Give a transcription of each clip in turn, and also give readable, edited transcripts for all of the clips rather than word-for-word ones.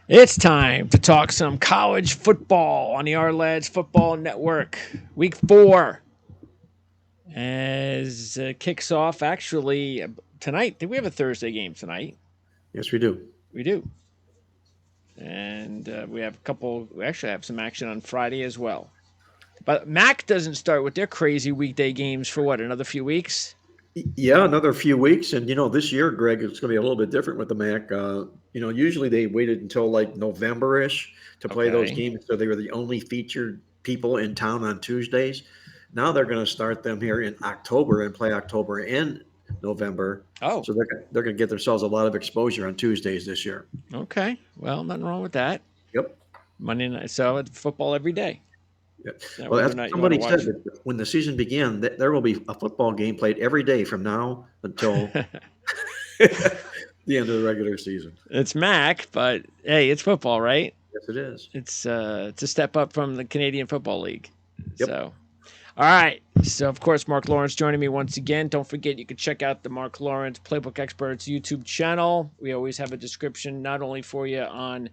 It's time to talk some college football on the Our Football Network. Week 4 as kicks off actually tonight. Do we have a Thursday game tonight? Yes, we do. We do. And we have a couple, we actually have some action on Friday as well. But MAC doesn't start with their crazy weekday games for what, another few weeks? Yeah, another few weeks, and this year, Greg, it's going to be a little bit different with the MAC. Usually they waited until like November-ish to play those Okay. games, so they were the only featured people in town on Tuesdays. Now they're going to start them here in October and play October and November, Oh, so they're going to get themselves a lot of exposure on Tuesdays this year. okay. Well, nothing wrong with that. Yep. Monday night, so it's football every day. Yeah. Now, Well, whether that's or what not you want to somebody said watch. that when the season began, that there will be a football game played every day from now until the end of the regular season. It's Mac, but hey, it's football, right? Yes, it is. It's a step up from the Canadian Football League. Yep. So, all right. So, of course, Mark Lawrence joining me once again. Don't forget, you can check out the Mark Lawrence Playbook Experts YouTube channel. We always have a description not only for you on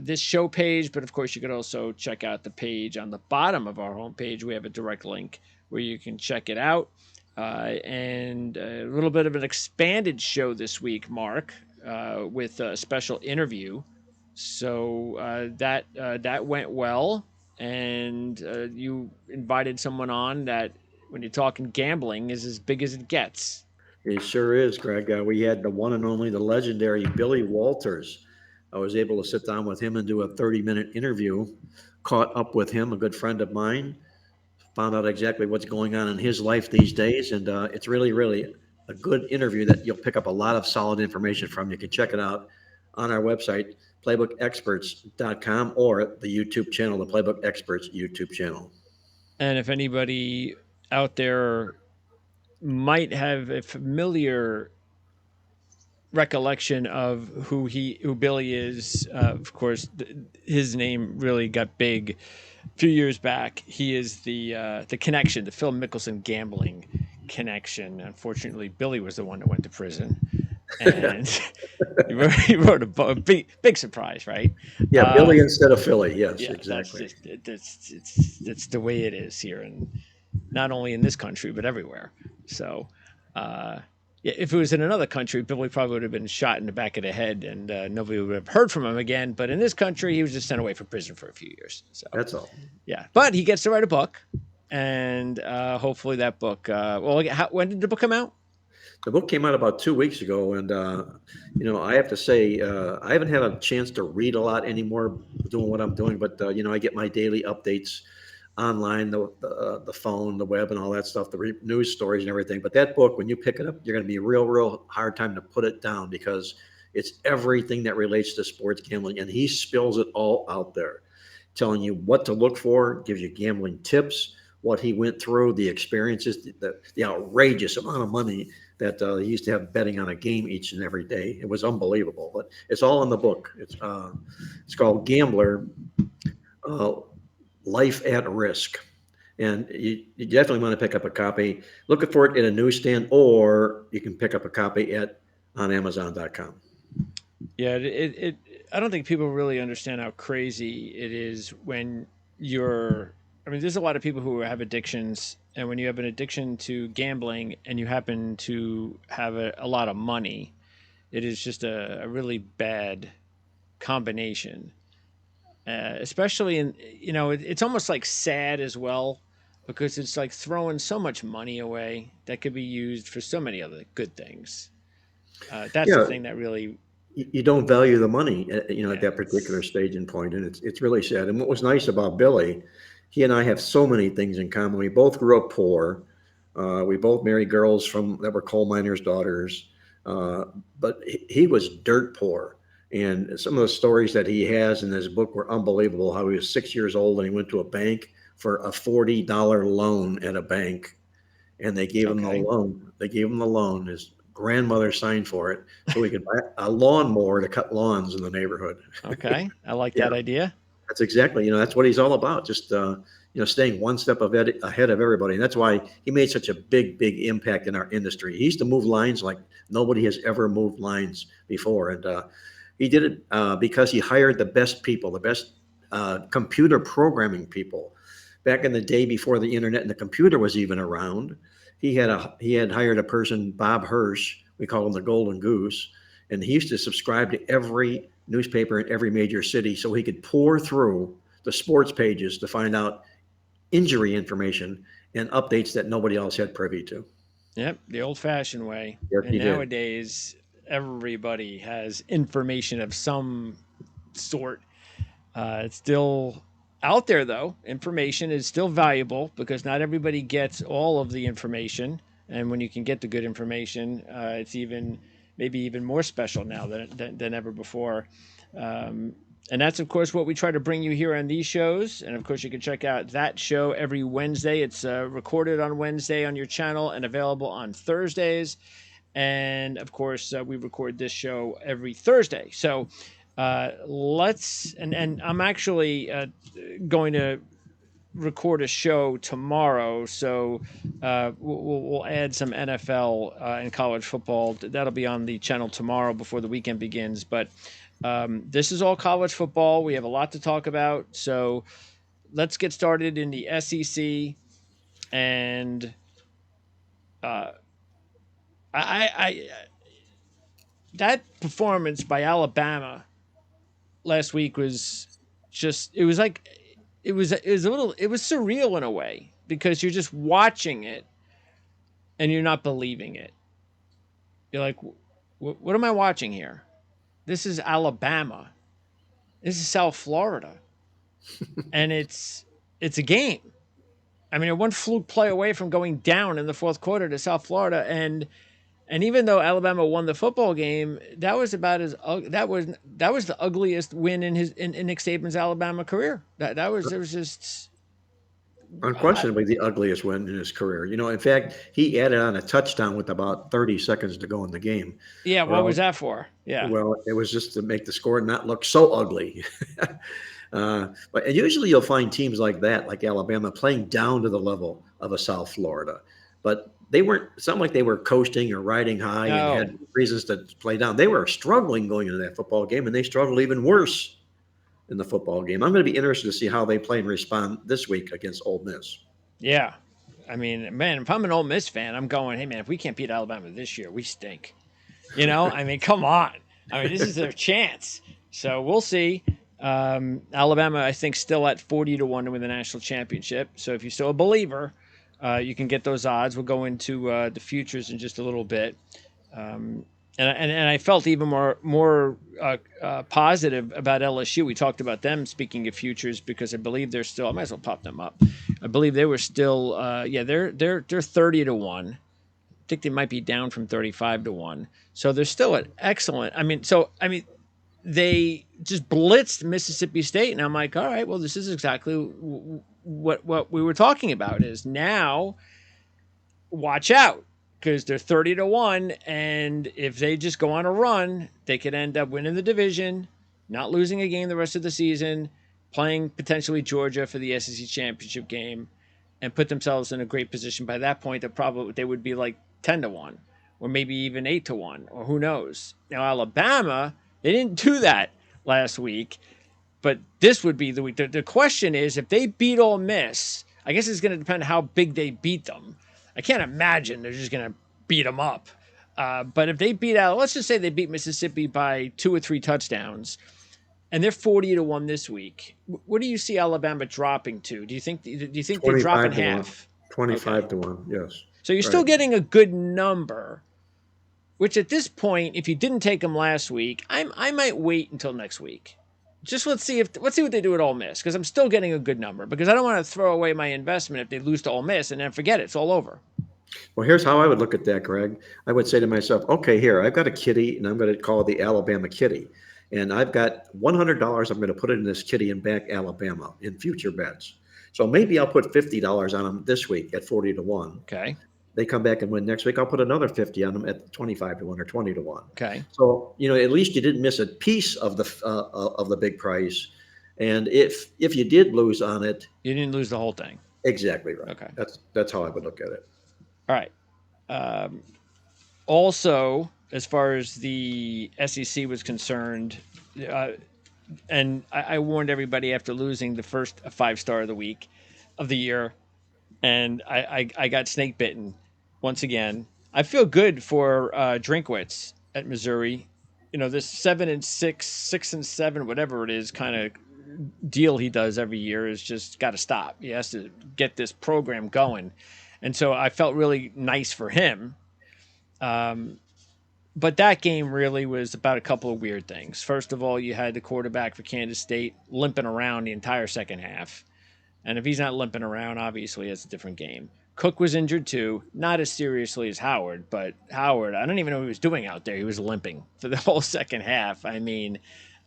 this show page, but of course, you could also check out the page on the bottom of our homepage. We have a direct link where you can check it out. And a little bit of an expanded show this week, Mark, with a special interview. So that went well, and you invited someone on that, when you're talking gambling, is as big as it gets. It sure is, Greg. We had the one and only, the legendary Billy Walters. I was able to sit down with him and do a 30-minute interview. Caught up with him, a good friend of mine. Found out exactly what's going on in his life these days, and it's really, really a good interview that you'll pick up a lot of solid information from. You can check it out on our website, playbookexperts.com, or the YouTube channel, the Playbook Experts YouTube channel. And if anybody out there might have a familiar recollection of who Billy is. Of course, his name really got big a few years back. He is the connection, the Phil Mickelson gambling connection. Unfortunately, Billy was the one that went to prison, and he wrote a big surprise, right? Yeah, Uh, Billy instead of Philly. Yes, yeah, that's exactly. just that's the way it is here, and not only in this country but everywhere. So. Uh, yeah, if it was in another country, Billy probably would have been shot in the back of the head, and nobody would have heard from him again. But in this country, he was just sent away from prison for a few years. So That's all. yeah, but he gets to write a book, and hopefully that book. When did the book come out? The book came out about 2 weeks ago, and I have to say I haven't had a chance to read a lot anymore doing what I'm doing, but I get my daily updates online, the phone, the web, and all that stuff, the news stories and everything. But that book, when you pick it up, you're going to be real hard time to put it down because it's everything that relates to sports gambling, and he spills it all out there, telling you what to look for, gives you gambling tips, what he went through, the experiences, the outrageous amount of money that he used to have betting on a game each and every day. It was unbelievable, but it's all in the book. It's called Gambler, uh, Life at Risk. And you definitely want to pick up a copy. Look for it at a newsstand, or you can pick up a copy on Amazon.com. Yeah, I don't think people really understand how crazy it is when you're. I mean, there's a lot of people who have addictions, and when you have an addiction to gambling and you happen to have a lot of money, it is just a really bad combination. Especially in, it's almost like sad as well, because it's like throwing so much money away that could be used for so many other good things. That's the Yeah, thing that really, you don't value the money, at yeah, that particular stage and point, and it's really sad. And what was nice about Billy, he and I have so many things in common. We both grew up poor. We both married girls from that were coal miners' daughters, uh, but he was dirt poor. And some of the stories that he has in his book were unbelievable. How he was 6 years old and he went to a bank for a $40 loan at a bank, and they gave him the okay. loan. They gave him the loan. His grandmother signed for it so he could buy a lawnmower to cut lawns in the neighborhood. Okay, I like Yeah, that idea. that's exactly. That's what he's all about. Just staying one step ahead of everybody. And that's why he made such a big impact in our industry. He used to move lines like nobody has ever moved lines before. And He did it because he hired the best people, the best computer programming people. Back in the day before the internet and the computer was even around, he had hired a person, Bob Hirsch. We call him the Golden Goose, and he used to subscribe to every newspaper in every major city so he could pour through the sports pages to find out injury information and updates that nobody else had privy to. Yep, the old-fashioned way. Yep, And he did. nowadays, everybody has information of some sort. It's still out there, though. Information is still valuable because not everybody gets all of the information. And when you can get the good information, it's maybe even more special now than ever before. And that's, of course, what we try to bring you here on these shows. And, of course, you can check out that show every Wednesday. It's recorded on Wednesday on your channel and available on Thursdays. And, of course, we record this show every Thursday. So and I'm actually going to record a show tomorrow. So we'll add some NFL and college football. That'll be on the channel tomorrow before the weekend begins. But this is all college football. We have a lot to talk about. So let's get started in the SEC. And that performance by Alabama last week was just, it was surreal in a way because you're just watching it and you're not believing it. You're like, what am I watching here? This is Alabama. This is South Florida. And it's a game. I mean, they're one fluke play away from going down in the fourth quarter to South Florida. And even though Alabama won the football game, that was that was the ugliest win in Nick Saban's Alabama career. It was just Unquestionably the ugliest win in his career. In fact, he added on a touchdown with about 30 seconds to go in the game. Yeah, what was that for? Yeah. Well, it was just to make the score not look so ugly. But usually you'll find teams like that, like Alabama, playing down to the level of a South Florida. But they weren't, it's not like they were coasting or riding high and had reasons to play down. They were struggling going into that football game, and they struggled even worse in the football game. I'm going to be interested to see how they play and respond this week against Ole Miss. Yeah. I mean, man, if I'm an Ole Miss fan, I'm going, hey, man, if we can't beat Alabama this year, we stink. I mean, come on. I mean, this is their chance. So we'll see. Alabama, I think, still at 40-1 to win the national championship. So if you're still a believer, you can get those odds. We'll go into the futures in just a little bit. And I felt even more positive about LSU. We talked about them, speaking of futures, because I believe they're still. I might as well pop them up. I believe they were still. They're 30-1. I think they might be down from 35-1. So they're still at excellent. They just blitzed Mississippi State, and I'm like, all right, well, this is exactly what we were talking about. Is now watch out. Because they're 30-1, and if they just go on a run, they could end up winning the division, not losing a game the rest of the season, playing potentially Georgia for the SEC championship game, and put themselves in a great position. By that point, they would be like 10-1, or maybe even 8-1, or who knows. Now Alabama, they didn't do that last week, but this would be the week. The question is, if they beat Ole Miss, I guess it's going to depend how big they beat them. I can't imagine they're just going to beat them up. But if they let's just say they beat Mississippi by 2 or 3 touchdowns, and they're 40-1 this week. What do you see Alabama dropping to? Do you think they drop in half? 25-1, yes. So you're still getting a good number, which at this point, if you didn't take them last week, I might wait until next week. Just let's see what they do at Ole Miss, because I'm still getting a good number, because I don't want to throw away my investment if they lose to Ole Miss and then forget it. It's all over. Well, here's how I would look at that, Greg. I would say to myself, okay, here, I've got a kitty, and I'm going to call it the Alabama kitty. And I've got $100 I'm going to put in this kitty and back Alabama in future bets. So maybe I'll put $50 on them this week at 40-1. Okay. They come back and win next week, I'll put another 50 on them at 25-1 or 20-1. Okay. So, at least you didn't miss a piece of the big price. And if you did lose on it, you didn't lose the whole thing. Exactly right. Okay. That's how I would look at it. All right. Also, as far as the SEC was concerned. Uh, and I warned everybody after losing the first 5-star of the week of the year, and I got snake bitten once again. I feel good for Drinkwitz at Missouri. You know, this 7-6, 6-7, whatever it is, kind of deal he does every year is just got to stop. He has to get this program going, and so I felt really nice for him. Um, but that game really was about a couple of weird things. First of all, you had the quarterback for Kansas State limping around the entire second half. And if he's not limping around, obviously it's a different game. Cook was injured too, not as seriously as Howard, but Howard, I don't even know what he was doing out there. He was limping for the whole second half. I mean,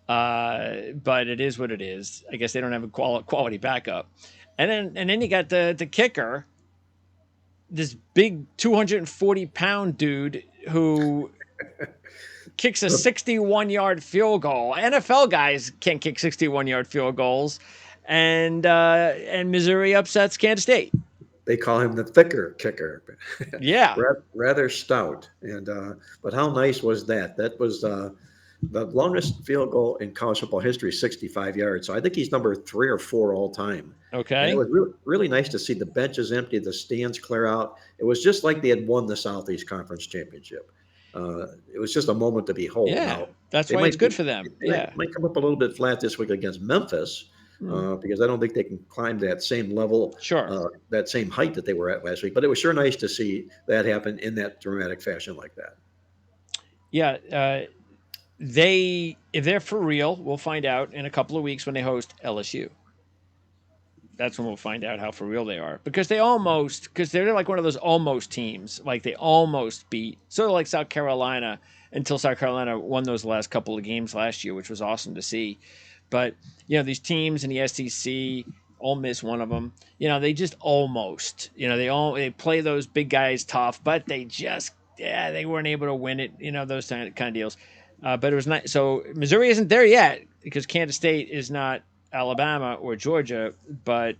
but it is what it is. I guess they don't have a quality backup. And then you got the kicker, this big 240-pound dude who kicks a 61-yard field goal. NFL guys can't kick 61-yard field goals, and Missouri upsets Kansas State. They call him the thicker kicker. Yeah. Rather stout. And but how nice was that? That was the longest field goal in college football history, 65 yards. So I think he's number 3 or 4 all time. And it Okay. was really nice to see the benches empty, the stands clear out. It was just like they had won the Southeast Conference championship. It was just a moment to behold. Yeah. Now That's they why it's might good for them. they Yeah. might come up a little bit flat this week against Memphis Hmm. because I don't think they can climb that same level, Sure. that same height that they were at last week. But it was sure nice to see that happen in that dramatic fashion like that. Yeah. If they're for real, we'll find out in a couple of weeks when they host LSU. That's when we'll find out how for real they are, because they're like one of those almost teams, like they almost beat, sort of like South Carolina, until South Carolina won those last couple of games last year, which was awesome to see. But these teams in the SEC, Ole Miss one of them, they just almost, they play those big guys tough, but they weren't able to win it, those kind of deals. But it was nice. So Missouri isn't there yet because Kansas State is not Alabama or Georgia, but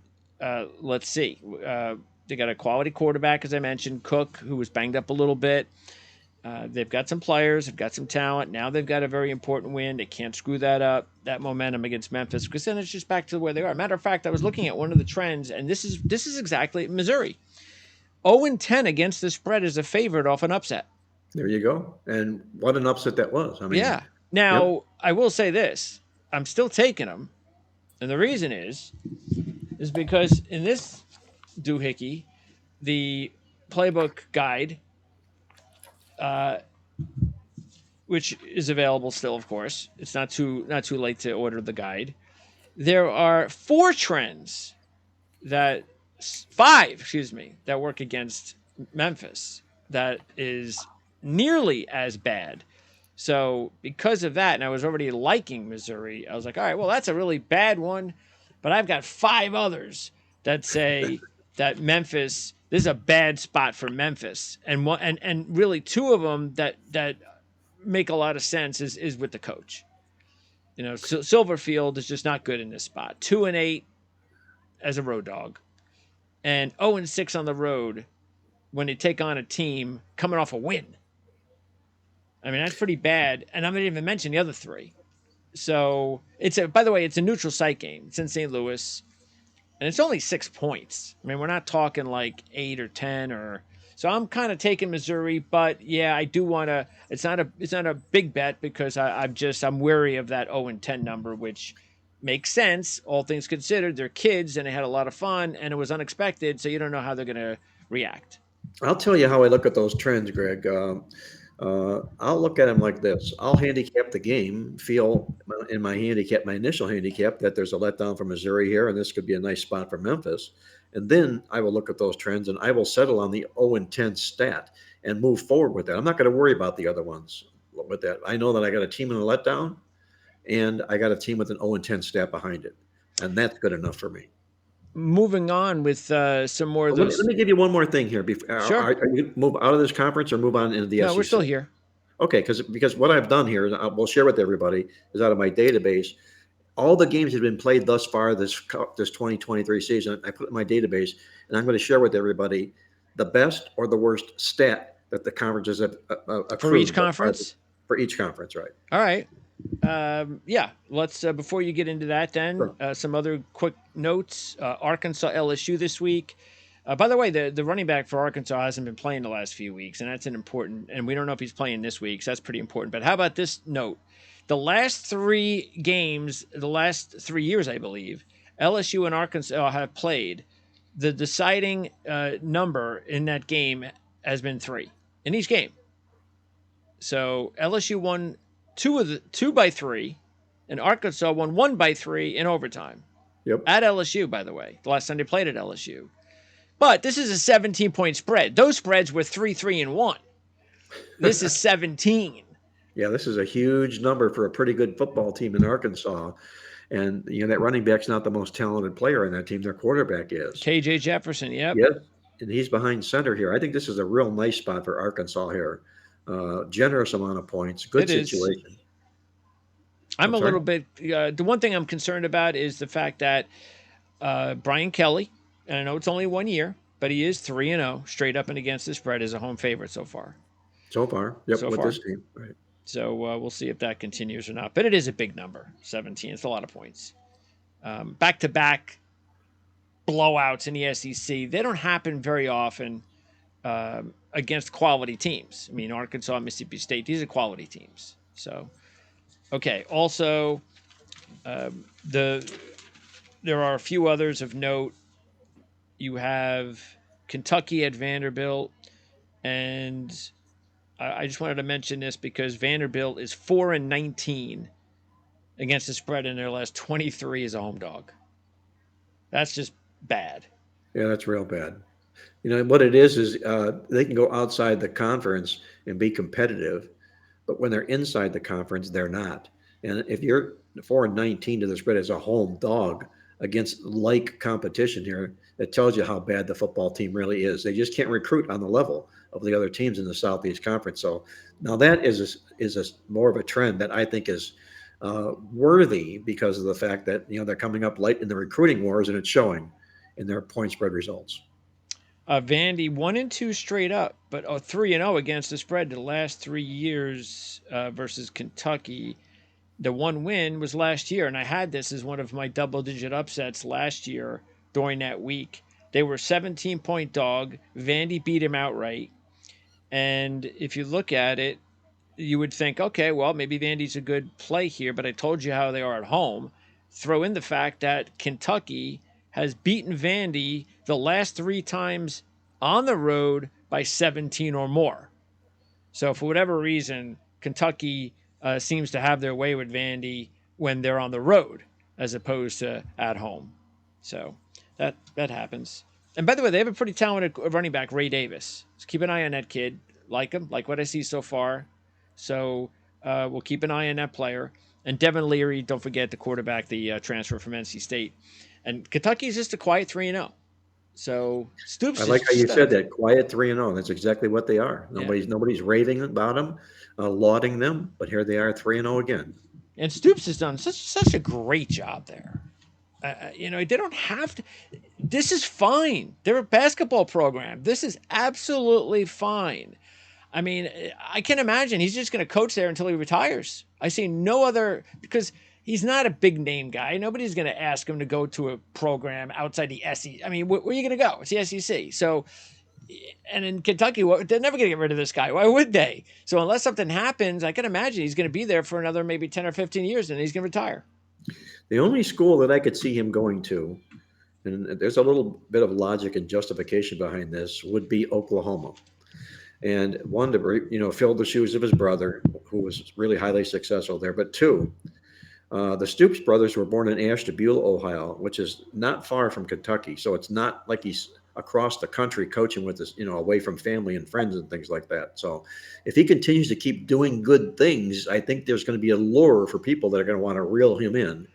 let's see. They got a quality quarterback, as I mentioned, Cook, who was banged up a little bit. They've got some players, they've got some talent. Now they've got a very important win. They can't screw that up, that momentum against Memphis, because then it's just back to where they are. Matter of fact, I was looking at one of the trends, and this is exactly Missouri. 0-10 against the spread is a favorite off an upset. There you go. And what an upset that was. I mean, Yeah. yep. Now, I will say this. I'm still taking them. And the reason is because in this doohickey, the playbook guide, which is available still, of course, it's not too late to order the guide. There are 4 trends that 5, excuse me, that work against Memphis that is nearly as bad. So because of that, and I was already liking Missouri, I was like, all right, well, that's a really bad one, but I've got 5 others that say that Memphis, this is a bad spot for Memphis, and really 2 of them that make a lot of sense is with the coach. Silverfield is just not good in this spot. 2-8 as a road dog, and 0-6 on the road when they take on a team coming off a win. I mean, that's pretty bad, and I'm not even mention the other 3. So by the way, it's a neutral site game. It's in St. Louis, and it's only 6 points. I mean, we're not talking like 8 or 10 or. So I'm kind of taking Missouri, but yeah, I do want to. It's not a big bet because I'm wary of that 0-10 number, which makes sense, all things considered. They're kids and they had a lot of fun, and it was unexpected, so you don't know how they're going to react. I'll tell you how I look at those trends, Greg. I'll look at them like this. I'll handicap the game, feel in my initial handicap, that there's a letdown for Missouri here, and this could be a nice spot for Memphis. And then I will look at those trends, and I will settle on the 0-10 stat and move forward with that. I'm not going to worry about the other ones with that. I know that I got a team in a letdown, and I got a team with an 0-10 stat behind it, and that's good enough for me. Moving on with some more of Let those. me give you one more thing here. Sure. Are you move out of this conference or move on into the SEC? No, we're still here. Okay, because what I've done here, and I will share with everybody, is out of my database. All the games that have been played thus far this 2023 season, I put in my database, and I'm going to share with everybody the best or the worst stat that the conferences have For each accrued conference? for each conference, right? All right. Yeah, let's before you get into that, then Sure. some other quick notes. Arkansas LSU this week. By the way, the running back for Arkansas hasn't been playing the last few weeks, and that's an important. And we don't know if he's playing this week, so that's pretty important. But how about this note? The last 3 games, the last 3 years, I believe, LSU and Arkansas have played. The deciding number in that game has been 3 in each game. So LSU won two by 3, and Arkansas won 1 by 3 in overtime Yep. at LSU. By the way, the last time they played at LSU. But this is a 17-point spread. Those spreads were 3, 3, and 1. This is 17. Yeah, this is a huge number for a pretty good football team in Arkansas. And that running back's not the most talented player in that team. Their quarterback is. KJ Jefferson. Yep. Yes, and he's behind center here. I think this is a real nice spot for Arkansas here. Generous amount of points. Good It is. situation. I'm a sorry? little bit. The one thing I'm concerned about is the fact that Brian Kelly, and I know it's only 1 year, but he is 3-0 straight up and against the spread as a home favorite so far. So far, yep, So with far. this team. Right. So we'll see if that continues or not. But it is a big number, 17. It's a lot of points. Back-to-back blowouts in the SEC, they don't happen very often against quality teams. I mean, Arkansas, Mississippi State, these are quality teams. So, okay. Also, there are a few others of note. You have Kentucky at Vanderbilt, and I just wanted to mention this because Vanderbilt is 4-19 against the spread in their last 23 as a home dog. That's just bad. Yeah, that's real bad. What it is they can go outside the conference and be competitive, but when they're inside the conference, they're not. And if you're 4-19 to the spread as a home dog against like competition here, that tells you how bad the football team really is. They just can't recruit on the level of the other teams in the Southeast Conference. So now that is more of a trend that I think is worthy because of the fact that they're coming up light in the recruiting wars, and it's showing in their point spread results. Vandy 1-2 straight up, but 3-0 against the spread the last 3 years versus Kentucky. The one win was last year, and I had this as one of my double-digit upsets last year during that week. They were 17-point dog. Vandy beat him outright. And if you look at it, you would think, okay, well, maybe Vandy's a good play here, but I told you how they are at home. Throw in the fact that Kentucky has beaten Vandy the last 3 times on the road by 17 or more. So for whatever reason, Kentucky seems to have their way with Vandy when they're on the road as opposed to at home. So that happens. And by the way, they have a pretty talented running back, Ray Davis. So keep an eye on that kid. Like him, like what I see so far. So we'll keep an eye on that player. And Devin Leary, don't forget the quarterback, the transfer from NC State. And Kentucky's just a quiet 3-0. So Stoops. I like how you said that, quiet 3-0. That's exactly what they are. Nobody's raving about them, lauding them, but here they are 3-0 again. And Stoops has done such a great job there. They don't have to. This is fine. They're a basketball program. This is absolutely fine. I mean, I can imagine he's just going to coach there until he retires. I see no other, because he's not a big name guy. Nobody's going to ask him to go to a program outside the SEC. I mean, where are you going to go? It's the SEC. So, and in Kentucky, they're never going to get rid of this guy. Why would they? So unless something happens, I can imagine he's going to be there for another maybe 10 or 15 years, and he's going to retire. The only school that I could see him going to, and there's a little bit of logic and justification behind this, would be Oklahoma. And one, to fill the shoes of his brother, who was really highly successful there. But two, the Stoops brothers were born in Ashtabula, Ohio, which is not far from Kentucky. So it's not like he's across the country coaching with us, away from family and friends and things like that. So if he continues to keep doing good things, I think there's going to be a lure for people that are going to want to reel him in.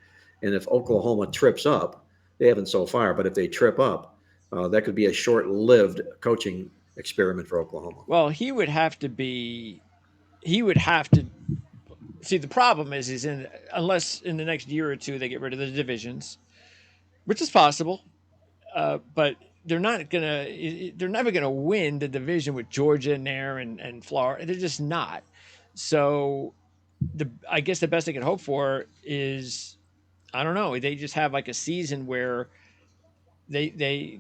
And if Oklahoma trips up, they haven't so far, but if they trip up, that could be a short-lived coaching experiment for Oklahoma. Well, he would have to see. The problem is unless in the next year or two they get rid of the divisions, which is possible, but they're never gonna win the division with Georgia in there and Florida. They're just not. So I guess the best they can hope for is, I don't know, they just have like a season where they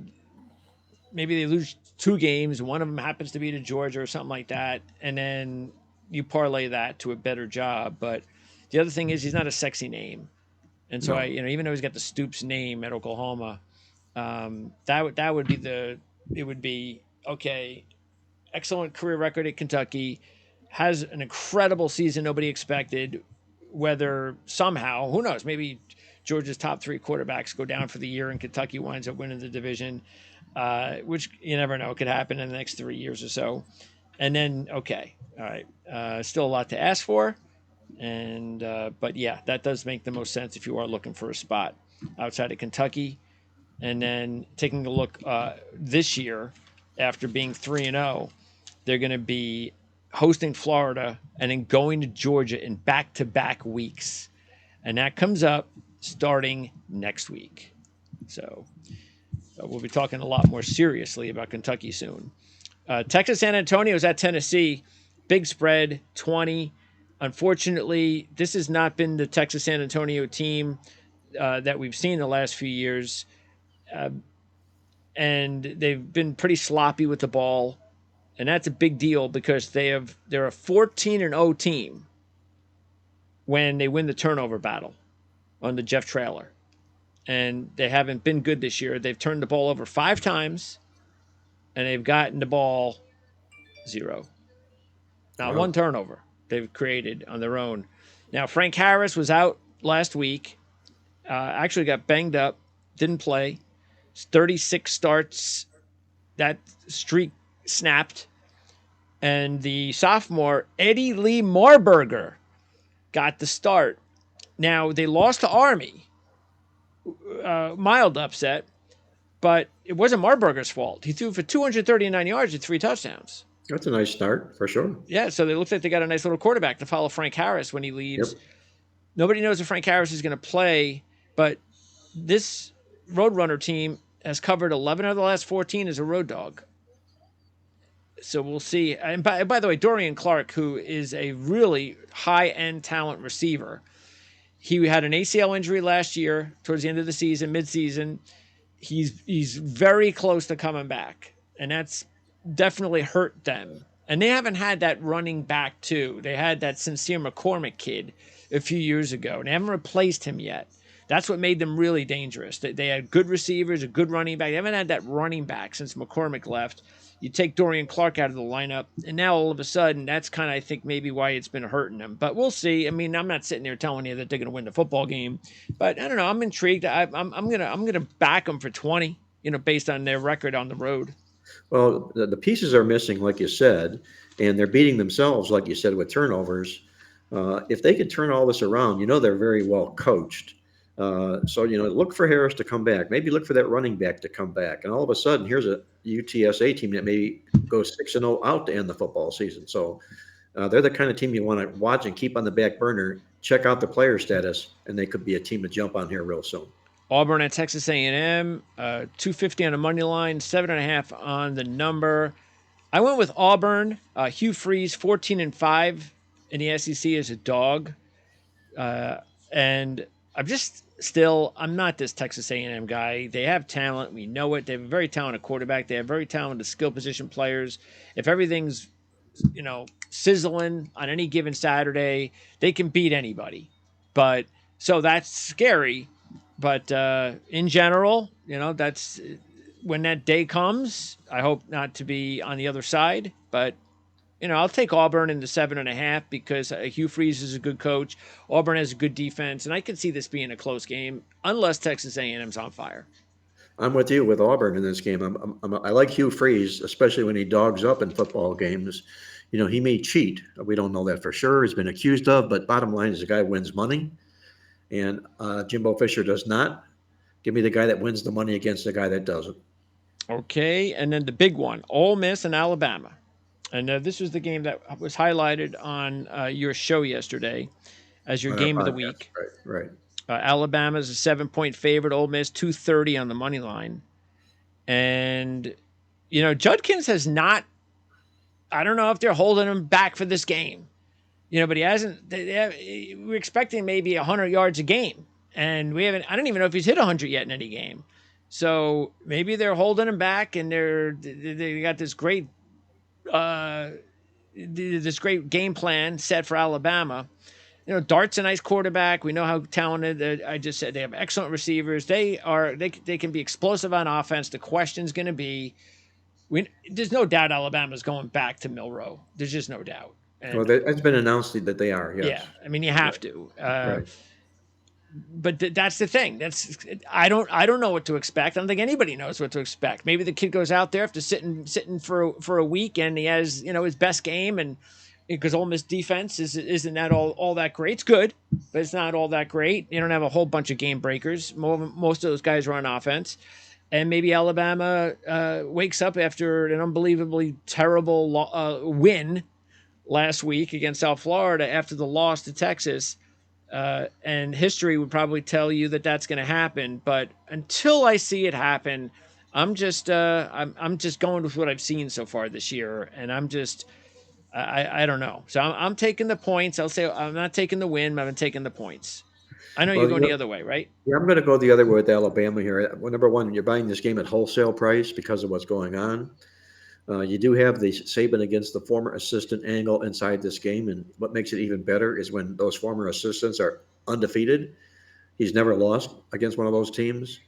maybe they lose two games, one of them happens to be to Georgia or something like that, and then you parlay that to a better job. But the other thing is he's not a sexy name, and so No. even though he's got the Stoops name at Oklahoma, that would be it would be okay. Excellent career record at Kentucky, has an incredible season nobody expected. Whether somehow, who knows, maybe Georgia's top three quarterbacks go down for the year and Kentucky winds up winning the division, which you never know, could happen in the next 3 years or so. And then, okay, all right, still a lot to ask for. And but yeah, that does make the most sense if you are looking for a spot outside of Kentucky. And then taking a look this year, after being 3-0, they're going to be hosting Florida and then going to Georgia in back-to-back weeks, and that comes up starting next week. So we'll be talking a lot more seriously about Kentucky soon. Texas San Antonio is at Tennessee. Big spread, 20. Unfortunately, this has not been the Texas San Antonio team that we've seen the last few years. And they've been pretty sloppy with the ball. And that's a big deal because they're a 14-0 team when they win the turnover battle on the Jeff Traylor. And they haven't been good this year. They've turned the ball over 5 times, and they've gotten the ball 0. Not Wow. one turnover they've created on their own. Now, Frank Harris was out last week. Actually got banged up. Didn't play. 36 starts. That streak snapped. And the sophomore, Eddie Lee Marburger, got the start. Now, they lost to Army. Mild upset. But it wasn't Marburger's fault. He threw for 239 yards and 3 touchdowns. That's a nice start for sure. Yeah, so it looks like they got a nice little quarterback to follow Frank Harris when he leaves. Yep. Nobody knows if Frank Harris is going to play, but this Roadrunner team has covered 11 of the last 14 as a road dog. So we'll see. And by the way, Dorian Clark, who is a really high-end talent receiver, he had an ACL injury last year towards the end of the season, mid-season. He's very close to coming back, and that's definitely hurt them. And they haven't had that running back, too. They had that Sincere McCormick kid a few years ago, and they haven't replaced him yet. That's what made them really dangerous. They had good receivers, a good running back. They haven't had that running back since McCormick left. You take Dorian Clark out of the lineup, and now all of a sudden, that's kind of, I think, maybe why it's been hurting them. But we'll see. I mean, I'm not sitting there telling you that they're going to win the football game, but I don't know. I'm intrigued. I'm gonna back them for 20. Based on their record on the road. Well, the pieces are missing, like you said, and they're beating themselves, like you said, with turnovers. If they could turn all this around, they're very well coached. So look for Harris to come back. Maybe look for that running back to come back. And all of a sudden, here's a UTSA team that maybe goes 6-0 out to end the football season. So they're the kind of team you want to watch and keep on the back burner. Check out the player status, and they could be a team to jump on here real soon. Auburn at Texas A&M, 250 on the money line, 7.5 on the number. I went with Auburn. Hugh Freeze, 14-5 in the SEC as a dog, and I'm not this Texas A&M guy. They have talent. We know it. They have a very talented quarterback. They have very talented skill position players. If everything's, sizzling on any given Saturday, they can beat anybody. So that's scary. But in general, that's when that day comes. I hope not to be on the other side. But, I'll take Auburn in the 7.5 because Hugh Freeze is a good coach. Auburn has a good defense, and I can see this being a close game unless Texas A&M's on fire. I'm with you with Auburn in this game. I like Hugh Freeze, especially when he dogs up in football games. He may cheat. We don't know that for sure. He's been accused of, but bottom line is the guy wins money. And Jimbo Fisher does not. Give me the guy that wins the money against the guy that doesn't. Okay, and then the big one, Ole Miss and Alabama. And this was the game that was highlighted on your show yesterday as your game of the week. Right. Alabama's a 7-point favorite. Ole Miss 230 on the money line. And, Judkins has not, I don't know if they're holding him back for this game, but he hasn't, we're expecting maybe 100 yards a game. And I don't even know if he's hit 100 yet in any game. So maybe they're holding him back, and they got this great game plan set for Alabama. Dart's a nice quarterback. We know how talented. I just said they have excellent receivers. They can be explosive on offense. The question's going to be, there's no doubt Alabama's going back to Milroe. There's just no doubt. Well, it's been announced that they are. Yes. Yeah, I mean, you have to. Right. But that's the thing. I don't know what to expect. I don't think anybody knows what to expect. Maybe the kid goes out there after sitting for a week, and he has his best game, and because Ole Miss defense isn't that all that great. It's good, but it's not all that great. You don't have a whole bunch of game breakers. Most of those guys run offense, and maybe Alabama wakes up after an unbelievably terrible win last week against South Florida after the loss to Texas. And history would probably tell you that that's going to happen. But until I see it happen, I'm just going with what I've seen so far this year, and I don't know. So I'm taking the points. I'll say I'm not taking the win, but I'm taking the points. I know you're going the other way, right? Yeah, I'm going to go the other way with Alabama here. Well, number one, you're buying this game at wholesale price because of what's going on. You do have the Saban against the former assistant angle inside this game, and what makes it even better is when those former assistants are undefeated. He's never lost against one of those teams,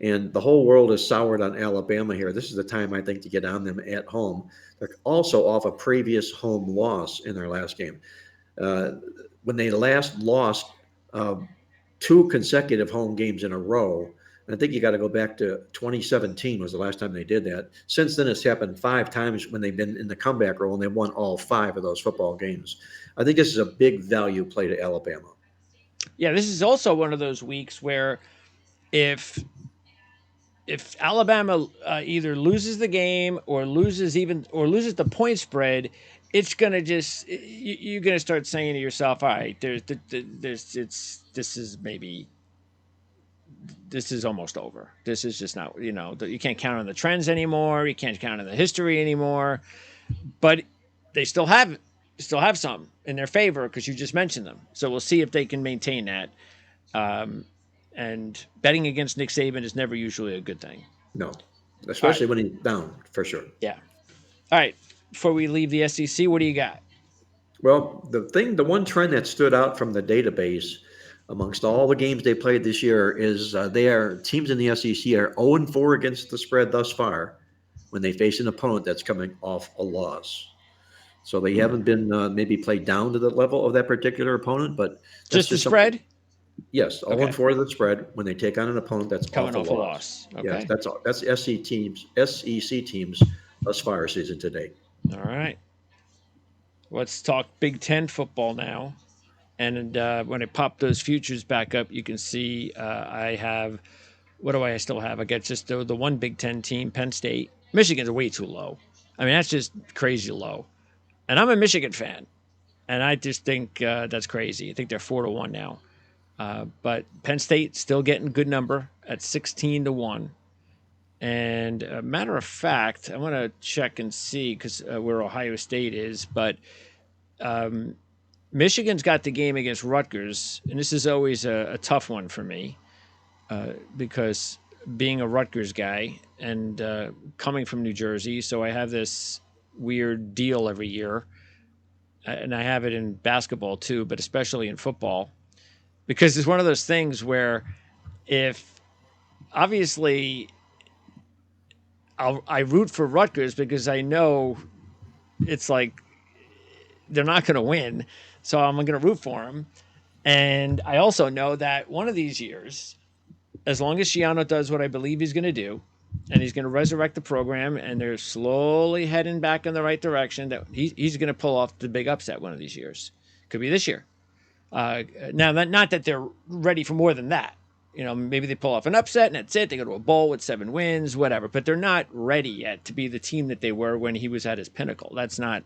and the whole world is soured on Alabama here. This is the time, I think, to get on them at home. They're also off a previous home loss in their last game. When they last lost 2 consecutive home games in a row, I think you got to go back to 2017 was the last time they did that. Since then, it's happened 5 times when they've been in the comeback role, and they won all 5 of those football games. I think this is a big value play to Alabama. Yeah, this is also one of those weeks where if Alabama either loses the game or loses the point spread, it's gonna you're gonna start saying to yourself, all right, this is almost over. This is just not, you can't count on the trends anymore. You can't count on the history anymore. But they still have some in their favor because you just mentioned them. So we'll see if they can maintain that. And betting against Nick Saban is never usually a good thing. No, especially when he's down, for sure. Yeah. All right. Before we leave the SEC, what do you got? Well, the one trend that stood out from the database amongst all the games they played this year is teams in the SEC are 0-4 against the spread thus far when they face an opponent that's coming off a loss. So they haven't been maybe played down to the level of that particular opponent, but just the spread? Yes, 0-4 the spread when they take on an opponent that's coming off a loss. Okay. Yes, that's all. That's SEC teams thus far season to date. All right. Let's talk Big Ten football now. And when I pop those futures back up, you can see I have, what do I still have? I got just the one Big Ten team, Penn State. Michigan's way too low. I mean, that's just crazy low. And I'm a Michigan fan, and I just think that's crazy. I think they're 4-1 now. But Penn State still getting good number at 16-1. And matter of fact, I want to check and see because where Ohio State is, but Michigan's got the game against Rutgers, and this is always a tough one for me because being a Rutgers guy and coming from New Jersey, so I have this weird deal every year, and I have it in basketball too, but especially in football, because it's one of those things where if obviously I root for Rutgers because I know it's like they're not going to win, so I'm going to root for them. And I also know that one of these years, as long as Schiano does what I believe he's going to do, and he's going to resurrect the program, and they're slowly heading back in the right direction, that he's going to pull off the big upset one of these years. Could be this year. Now, not that they're ready for more than that. Maybe they pull off an upset and that's it. They go to a bowl with 7 wins, whatever. But they're not ready yet to be the team that they were when he was at his pinnacle. That's not.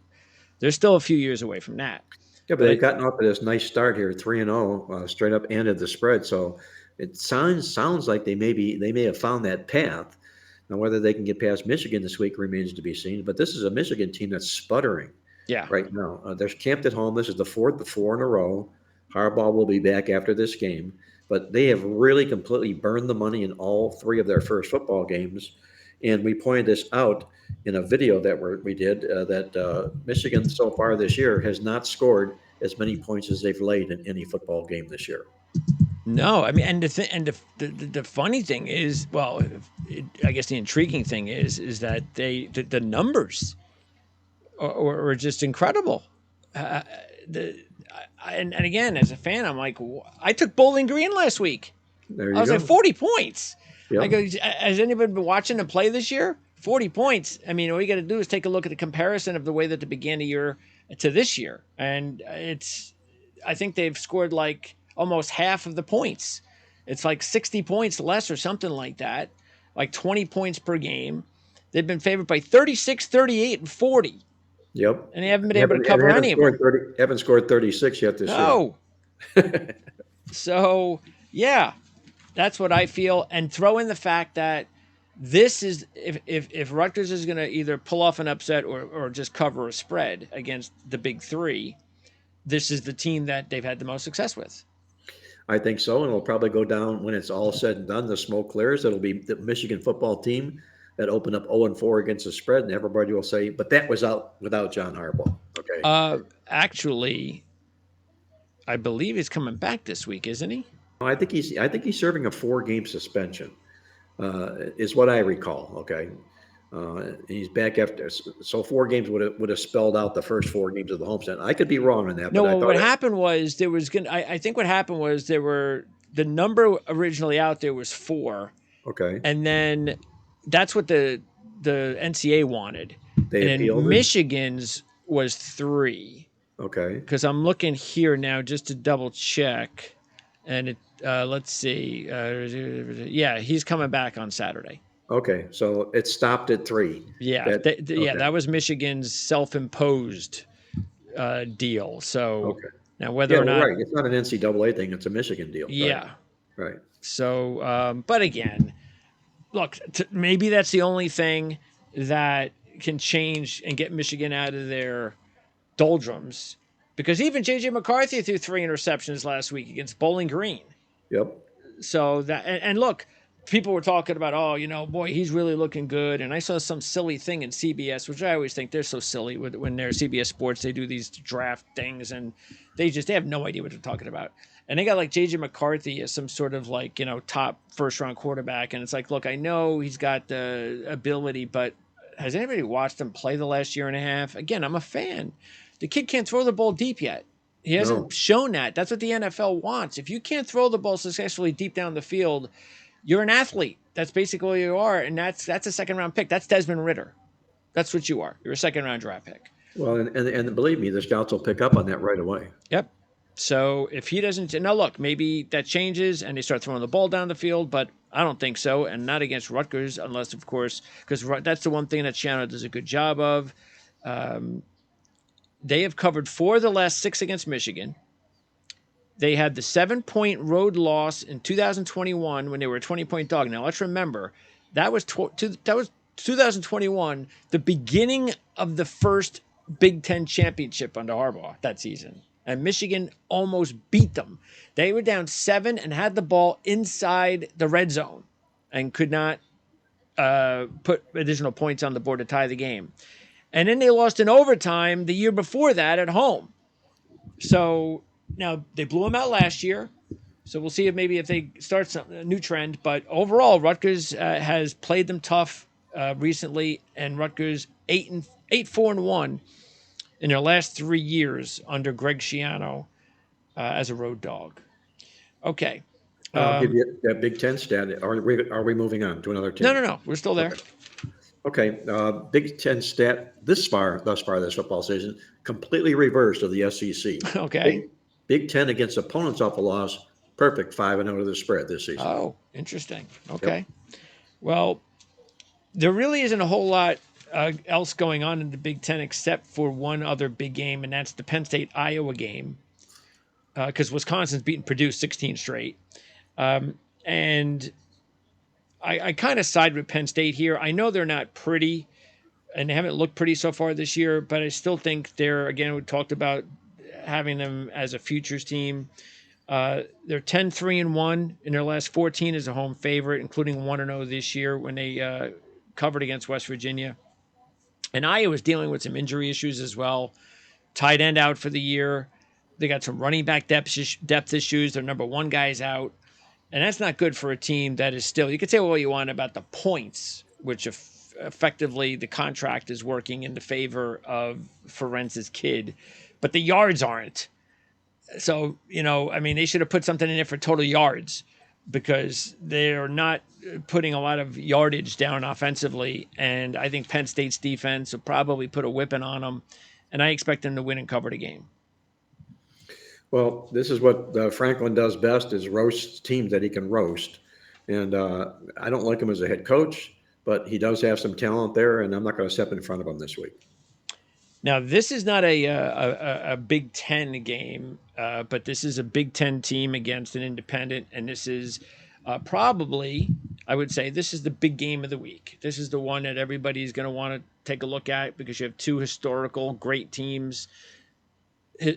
They're still a few years away from that. Yeah, but they've gotten off to this nice start here, 3-0, straight up ended the spread. So it sounds like they may have found that path. Now, whether they can get past Michigan this week remains to be seen. But this is a Michigan team that's sputtering Yeah. right now. They're camped at home. This is the fourth of four in a row. Harbaugh will be back after this game, but they have really completely burned the money in all three of their first football games. And we pointed this out in a video that we did that Michigan so far this year has not scored as many points as they've laid in any football game this year. No, I mean, and the funny thing is, well, I guess the intriguing thing is that the numbers are just incredible. And again, as a fan, I'm like, I took Bowling Green last week. There you I was go. like 40 points. Yep. I go, has anybody been watching them play this year? 40 points. I mean, all you got to do is take a look at the comparison of the way that they began the year to this year, and I think they've scored like almost half of the points. It's like 60 points less or something like that, like 20 points per game. They've been favored by 36, 38, and 40. Yep. And they haven't been able to cover any of them. Haven't scored 36 yet this year. So, yeah, that's what I feel. And throw in the fact that this is, if Rutgers is going to either pull off an upset or just cover a spread against the big three, this is the team that they've had the most success with. I think so, and it'll probably go down when it's all said and done. The smoke clears. It'll be the Michigan football team that opened up 0-4 against the spread, and everybody will say, "But that was out without John Harbaugh." Okay. Actually, I believe he's coming back this week, isn't he? I think he's serving a 4-game suspension, is what I recall. Okay. He's back after, so 4 games would have spelled out the first 4 games of the homestand. I could be wrong on that. No, what happened was there was I think what happened was the number originally out there was 4. Okay. And then that's what the NCAA wanted. And then Michigan's was 3. Okay. Because I'm looking here now just to double check, and let's see. Yeah, he's coming back on Saturday. Okay, so it stopped at 3. Yeah, that was Michigan's self-imposed deal. So now whether or not, right, it's not an NCAA thing; it's a Michigan deal. Yeah, right. So, but again, look, maybe that's the only thing that can change and get Michigan out of their doldrums, because even J.J. McCarthy threw 3 interceptions last week against Bowling Green. Yep. So that and look. People were talking about, boy, he's really looking good. And I saw some silly thing in CBS, which I always think they're so silly when they're CBS Sports. They do these draft things, and they have no idea what they're talking about. And they got like J.J. McCarthy as some sort of like, top first-round quarterback. And it's like, look, I know he's got the ability, but has anybody watched him play the last year and a half? Again, I'm a fan. The kid can't throw the ball deep yet. He hasn't shown that. That's what the NFL wants. If you can't throw the ball successfully deep down the field, you're an athlete. That's basically what you are, and that's a second-round pick. That's Desmond Ridder. That's what you are. You're a second-round draft pick. Well, and believe me, the scouts will pick up on that right away. Yep. So if he doesn't, now look, maybe that changes and they start throwing the ball down the field, but I don't think so, and not against Rutgers, unless, of course, because that's the one thing that Schiano does a good job of. They have covered 4 of the last 6 against Michigan. They had the 7-point road loss in 2021 when they were a 20-point dog. Now, let's remember, that was 2021, the beginning of the first Big Ten championship under Harbaugh that season. And Michigan almost beat them. They were down 7 and had the ball inside the red zone and could not put additional points on the board to tie the game. And then they lost in overtime the year before that at home. So now they blew them out last year. So we'll see if they start a new trend. But overall, Rutgers has played them tough recently, and Rutgers 8-4-1 in their last 3 years under Greg Schiano as a road dog. Okay. I'll give you that Big Ten stat. Are we moving on to another team? No. We're still there. Okay. Big Ten stat thus far this football season, completely reversed of the SEC. Okay. Big Ten against opponents off a loss, perfect 5-0 to the spread this season. Oh, interesting. Okay. Yep. Well, there really isn't a whole lot else going on in the Big Ten except for one other big game, and that's the Penn State-Iowa game, because Wisconsin's beaten Purdue 16 straight. And I kind of side with Penn State here. I know they're not pretty and they haven't looked pretty so far this year, but I still think they're, again, we talked about having them as a futures team. They're 10-3-1 in their last 14 as a home favorite, including 1-0 this year when they covered against West Virginia. And Iowa's dealing with some injury issues as well. Tight end out for the year. They got some running back depth issues. Their number one guy's out. And that's not good for a team that is still, you could say what you want about the points, which effectively the contract is working in the favor of Ferentz' kid, but the yards aren't. So, I mean, they should have put something in there for total yards because they're not putting a lot of yardage down offensively. And I think Penn State's defense will probably put a whipping on them. And I expect them to win and cover the game. Well, this is what Franklin does best is roast teams that he can roast. And I don't like him as a head coach, but he does have some talent there, and I'm not going to step in front of him this week. Now, this is not a Big Ten game, but this is a Big Ten team against an independent, and this is probably, I would say, this is the big game of the week. This is the one that everybody's going to want to take a look at because you have two historical great teams,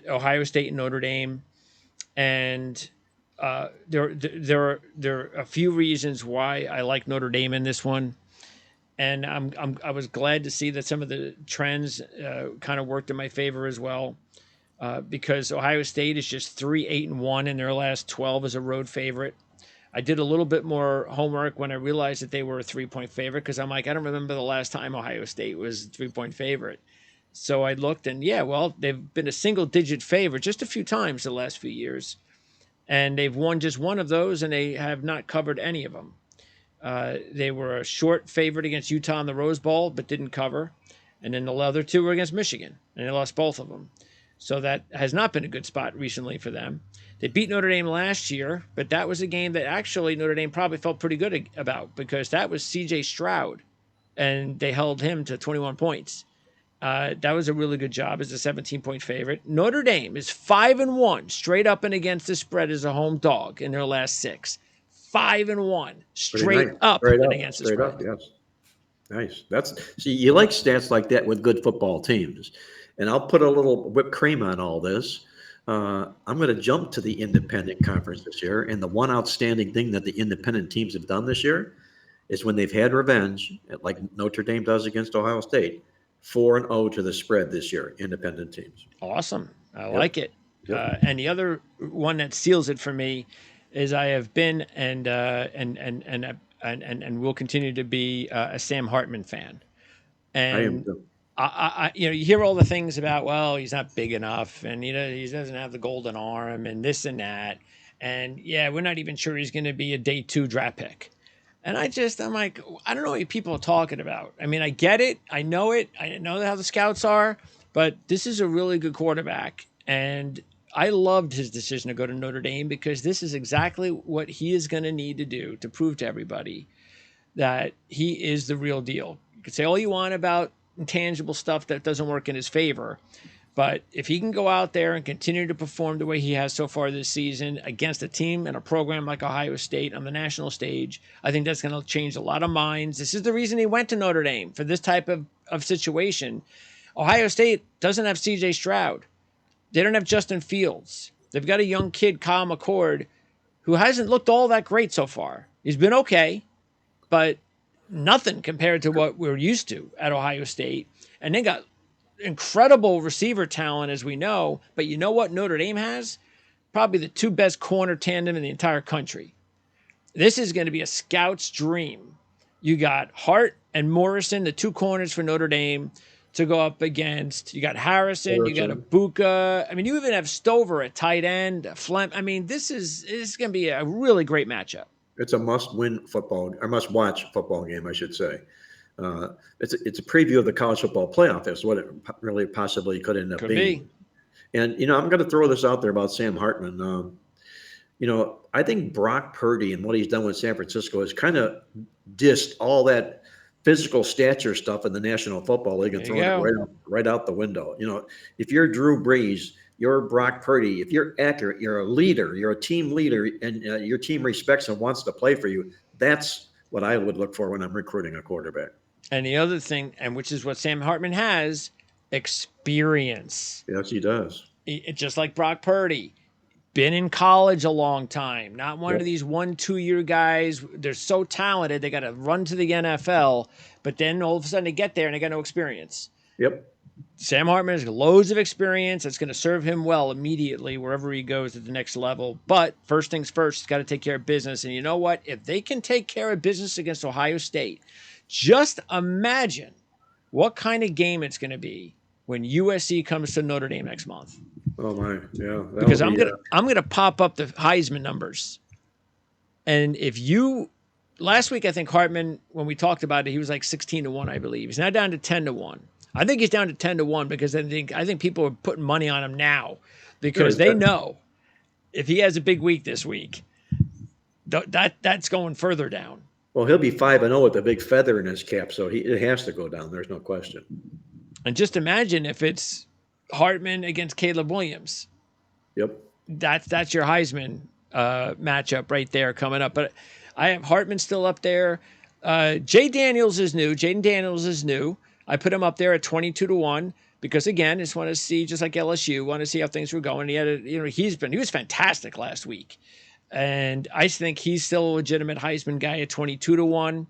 Ohio State and Notre Dame, and there are a few reasons why I like Notre Dame in this one. And I was glad to see that some of the trends kind of worked in my favor as well, because Ohio State is just 3-8-1 in their last 12 as a road favorite. I did a little bit more homework when I realized that they were a 3-point favorite because I'm like, I don't remember the last time Ohio State was a 3-point favorite. So I looked and they've been a single-digit favorite just a few times the last few years, and they've won just one of those, and they have not covered any of them. They were a short favorite against Utah in the Rose Bowl, but didn't cover. And then the other two were against Michigan, and they lost both of them. So that has not been a good spot recently for them. They beat Notre Dame last year, but that was a game that actually Notre Dame probably felt pretty good about because that was C.J. Stroud, and they held him to 21 points. That was a really good job as a 17-point favorite. Notre Dame is 5-1 straight up and against the spread as a home dog in their last 6. 5-1 straight up and against the spread. Yes. Nice. See, you like stats like that with good football teams. And I'll put a little whipped cream on all this. I'm going to jump to the independent conference this year. And the one outstanding thing that the independent teams have done this year is when they've had revenge, like Notre Dame does against Ohio State, 4-0 to the spread this year, independent teams. Awesome. I like it. Yep. And the other one that seals it for me is I have been and will continue to be a Sam Hartman fan. And I am too. You hear all the things about, well, he's not big enough, and he doesn't have the golden arm, and this and that, and we're not even sure he's going to be a day 2 draft pick. And I'm like, I don't know what people are talking about. I mean, I get it, I know how the scouts are, but this is a really good quarterback, and I loved his decision to go to Notre Dame because this is exactly what he is going to need to do to prove to everybody that he is the real deal. You can say all you want about intangible stuff that doesn't work in his favor, but if he can go out there and continue to perform the way he has so far this season against a team and a program like Ohio State on the national stage, I think that's going to change a lot of minds. This is the reason he went to Notre Dame, for this type of situation. Ohio State doesn't have C.J. Stroud. They don't have Justin Fields. They've got a young kid, Kyle McCord, who hasn't looked all that great so far. He's been okay, but nothing compared to what we're used to at Ohio State. And they got incredible receiver talent, as we know. But you know what Notre Dame has? Probably the 2 best corner tandem in the entire country. This is going to be a scout's dream. You got Hart and Morrison, the 2 corners for Notre Dame, to go up against. You got Harrison, you got Ibuka. I mean, you even have Stover at tight end, Flem. I mean, this is going to be a really great matchup. It's a must-win football, or must-watch football game, I should say. It's a preview of the college football playoff. That's what it really possibly could end up being. And, I'm going to throw this out there about Sam Hartman. I think Brock Purdy and what he's done with San Francisco has kind of dissed all that physical stature stuff in the National Football League and thrown it right out the window. If you're Drew Brees, you're Brock Purdy, if you're accurate, you're a leader, you're a team leader, and your team respects and wants to play for you, that's what I would look for when I'm recruiting a quarterback. And the other thing, and which is what Sam Hartman has, experience. Yes, he does. Just like Brock Purdy, been in college a long time, not one Yep. of these 1-2 year guys. They're so talented, they got to run to the NFL, but then all of a sudden they get there and they got no experience. Yep. Sam Hartman has loads of experience. That's going to serve him well immediately wherever he goes at the next level. But first things first, he's got to take care of business. And you know what? If they can take care of business against Ohio State, just imagine what kind of game it's going to be when USC comes to Notre Dame next month. Oh my, yeah. Because I'm gonna pop up the Heisman numbers, and if you last week I think Hartman, when we talked about it, he was like 16-1, I believe. He's now down to 10-1. I think he's down to 10-1 because I think people are putting money on him now because they know if he has a big week this week, that's going further down. Well, he'll be 5-0 with a big feather in his cap, so it has to go down. There's no question. And just imagine if it's Hartman against Caleb Williams. Yep. That's your Heisman matchup right there coming up. But I have Hartman still up there. Jaden Daniels is new. I put him up there at 22-1 because again, just want to see, just like LSU, want to see how things were going. He had he was fantastic last week. And I think he's still a legitimate Heisman guy at 22-1.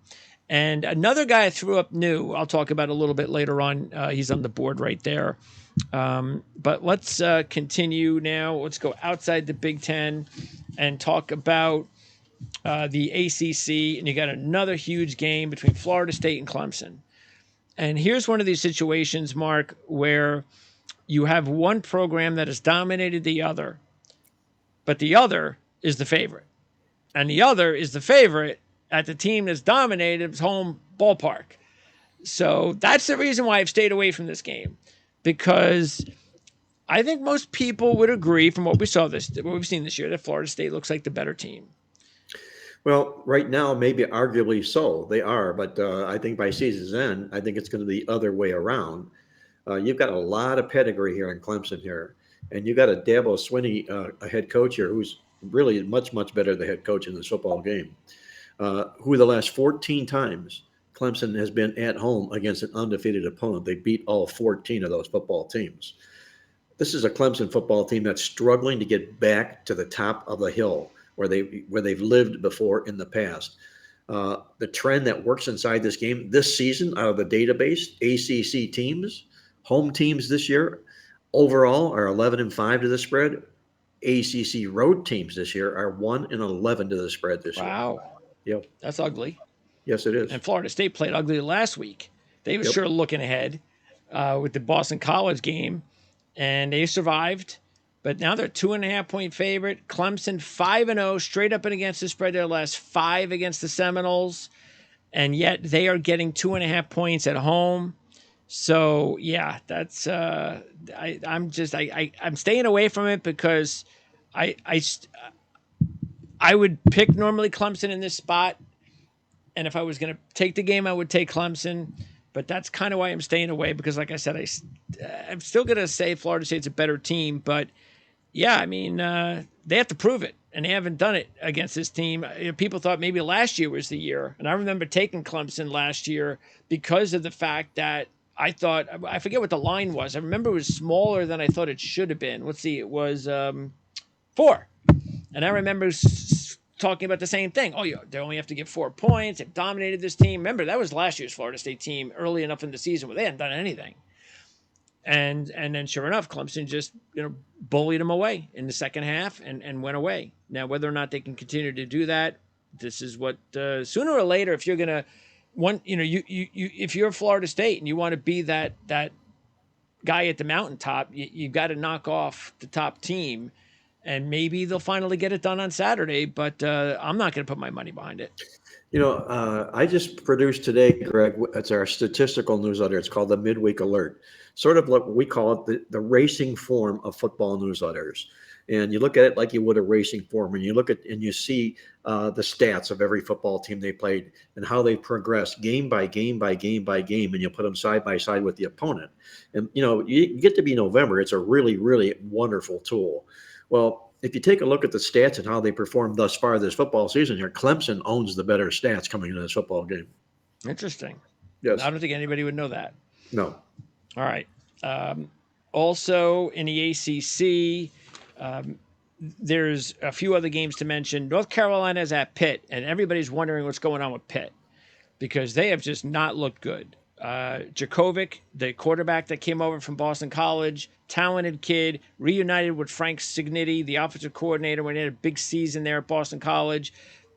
And another guy I threw up new, I'll talk about a little bit later on. He's on the board right there. But let's continue now. Let's go outside the Big Ten and talk about the ACC. And you got another huge game between Florida State and Clemson. And here's one of these situations, Mark, where you have one program that has dominated the other, but the other is the favorite. And the other is the favorite at the team that's dominated its home ballpark. So that's the reason why I've stayed away from this game, because I think most people would agree from what we've seen this year, that Florida State looks like the better team. Well, right now, maybe arguably so. They are, but I think by season's end, I think it's going to be the other way around. You've got a lot of pedigree here in Clemson here, and you've got a Dabo Swinney, a head coach here, who's really much, much better the head coach in this football game, who the last 14 times Clemson has been at home against an undefeated opponent. They beat all 14 of those football teams. This is a Clemson football team that's struggling to get back to the top of the hill where they've lived before in the past. The trend that works inside this game this season out of the database, ACC teams, home teams this year, overall are 11-5 to the spread. ACC road teams this year are 1-11 to the spread this year. Wow. Yep. That's ugly. Yes, it is. And Florida State played ugly last week. They were sure looking ahead with the Boston College game, and they survived. But now they're 2.5-point favorite. Clemson 5-0, straight up and against the spread their last 5 against the Seminoles, and yet they are getting 2.5 points at home. So yeah, that's I'm staying away from it because I would pick normally Clemson in this spot, and if I was going to take the game, I would take Clemson. But that's kind of why I'm staying away, because like I said, I'm still going to say Florida State's a better team, but yeah, I mean, they have to prove it, and they haven't done it against this team. People thought maybe last year was the year, and I remember taking Clemson last year because of the fact that I forget what the line was. I remember it was smaller than I thought it should have been. Let's see, it was 4. And I remember talking about the same thing. Oh, yeah, they only have to get 4 points. They've dominated this team. Remember, that was last year's Florida State team early enough in the season where they hadn't done anything. And then sure enough, Clemson just bullied them away in the second half and went away. Now, whether or not they can continue to do that, this is what sooner or later, if you're gonna if you're Florida State and you want to be that guy at the mountaintop, you've got to knock off the top team, and maybe they'll finally get it done on Saturday. But I'm not going to put my money behind it. I just produced today, Greg. It's our statistical newsletter. It's called the Midweek Alert. Sort of what we call it the racing form of football newsletters. And you look at it like you would a racing form, and you look at and you see the stats of every football team they played and how they progressed game by game by game by game, and you put them side by side with the opponent. And you get to be November. It's a really, really wonderful tool. Well, if you take a look at the stats and how they performed thus far this football season here, Clemson owns the better stats coming into this football game. Interesting. Yes. I don't think anybody would know that. No. All right. Also in the ACC, there's a few other games to mention. North Carolina is at Pitt, and everybody's wondering what's going on with Pitt because they have just not looked good. Djokovic, the quarterback that came over from Boston College, talented kid, reunited with Frank Signetti, the offensive coordinator, when he had a big season there at Boston College.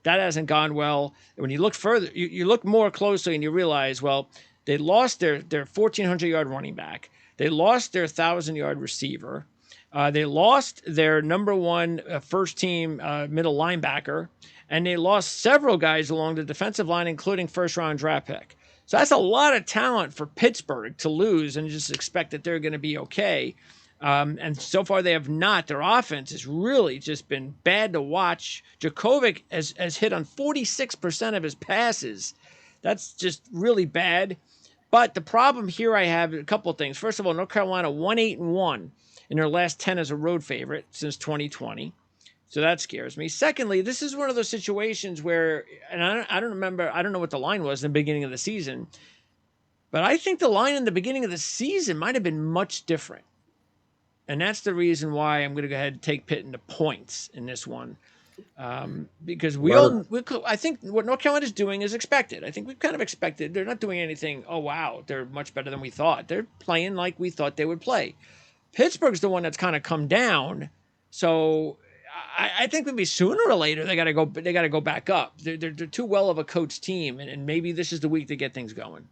That hasn't gone well. When you look further, you look more closely and you realize, well, they lost their 1,400-yard running back. They lost their 1,000-yard receiver. They lost their number one first-team middle linebacker, and they lost several guys along the defensive line, including first-round draft pick. So that's a lot of talent for Pittsburgh to lose and just expect that they're going to be okay. And so far they have not. Their offense has really just been bad to watch. Djokovic has hit on 46% of his passes. That's just really bad. But the problem here I have a couple of things. First of all, North Carolina 1-8-1 in their last 10 as a road favorite since 2020. So that scares me. Secondly, this is one of those situations where, and I don't remember, I don't know what the line was in the beginning of the season, but I think the line in the beginning of the season might have been much different. And that's the reason why I'm going to go ahead and take Pitt into points in this one. Because I think what North Carolina is doing is expected. I think we've kind of expected. They're not doing anything, oh, wow, they're much better than we thought. They're playing like we thought they would play. Pittsburgh's the one that's kind of come down. So I think maybe sooner or later they got to go back up. They're too well of a coach team, and maybe this is the week to get things going.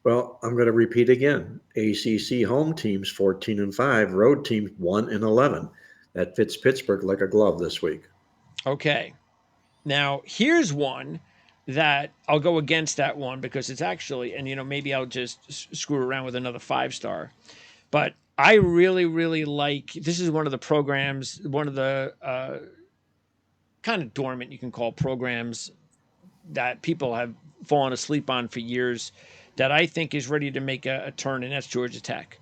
Well, I'm going to repeat again. ACC home teams 14-5, road teams 1-11. That fits Pittsburgh like a glove this week. Okay. Now, here's one that I'll go against that one because it's actually, and maybe I'll just screw around with another 5-star. But I really, really like, this is one of the programs, one of the kind of dormant, you can call programs that people have fallen asleep on for years that I think is ready to make a turn, and that's Georgia Tech.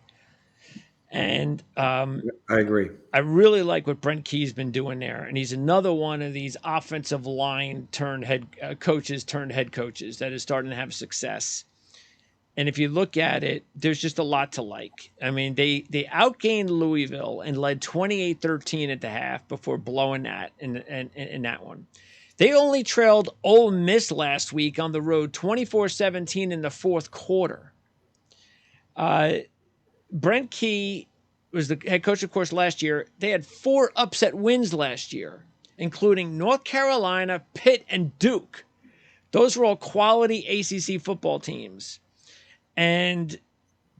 And I agree. I really like what Brent Key's been doing there. And he's another one of these offensive line turned head coaches that is starting to have success. And if you look at it, there's just a lot to like. I mean, they outgained Louisville and led 28-13 at the half before blowing that in that one. They only trailed Ole Miss last week on the road 24-17 in the fourth quarter. Brent Key was the head coach, of course, last year. They had 4 upset wins last year, including North Carolina, Pitt, and Duke. Those were all quality ACC football teams. And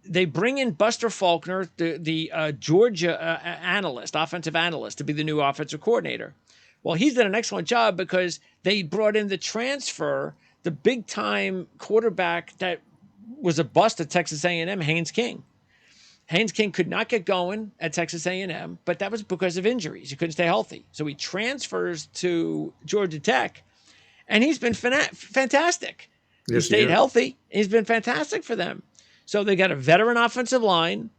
they bring in Buster Faulkner, the Georgia offensive analyst, to be the new offensive coordinator. Well, he's done an excellent job because they brought in the transfer, the big-time quarterback that was a bust at Texas A&M, Haynes King. Haynes King could not get going at Texas A&M, but that was because of injuries. He couldn't stay healthy. So he transfers to Georgia Tech, and he's been fantastic. He stayed healthy. He's been fantastic for them. So they got a veteran offensive line,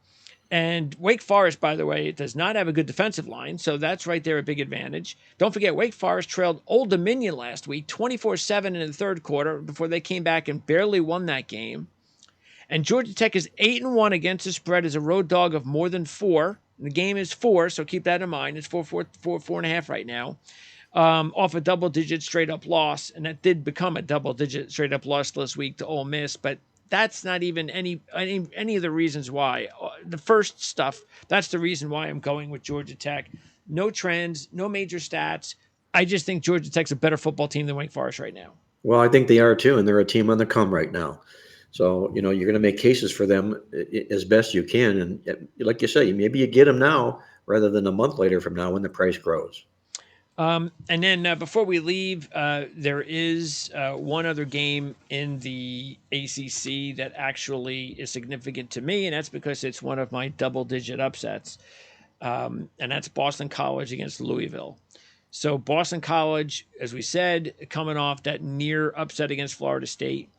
and Wake Forest, by the way, does not have a good defensive line, so that's right there a big advantage. Don't forget, Wake Forest trailed Old Dominion last week, 24-7 in the third quarter, before they came back and barely won that game. And Georgia Tech is 8-1 against the spread as a road dog of more than 4. And the game is 4, so keep that in mind. It's 4.5 right now. Off a double-digit straight-up loss, and that did become a double-digit straight-up loss this week to Ole Miss, but that's not even any of the reasons why. The first stuff, that's the reason why I'm going with Georgia Tech. No trends, no major stats. I just think Georgia Tech's a better football team than Wake Forest right now. Well, I think they are too, and they're a team on the come right now. So, you're going to make cases for them as best you can. And like you say, maybe you get them now rather than a month later from now when the price grows. And then before we leave, there is one other game in the ACC that actually is significant to me, and that's because it's one of my double-digit upsets, and that's Boston College against Louisville. So Boston College, as we said, coming off that near upset against Florida State.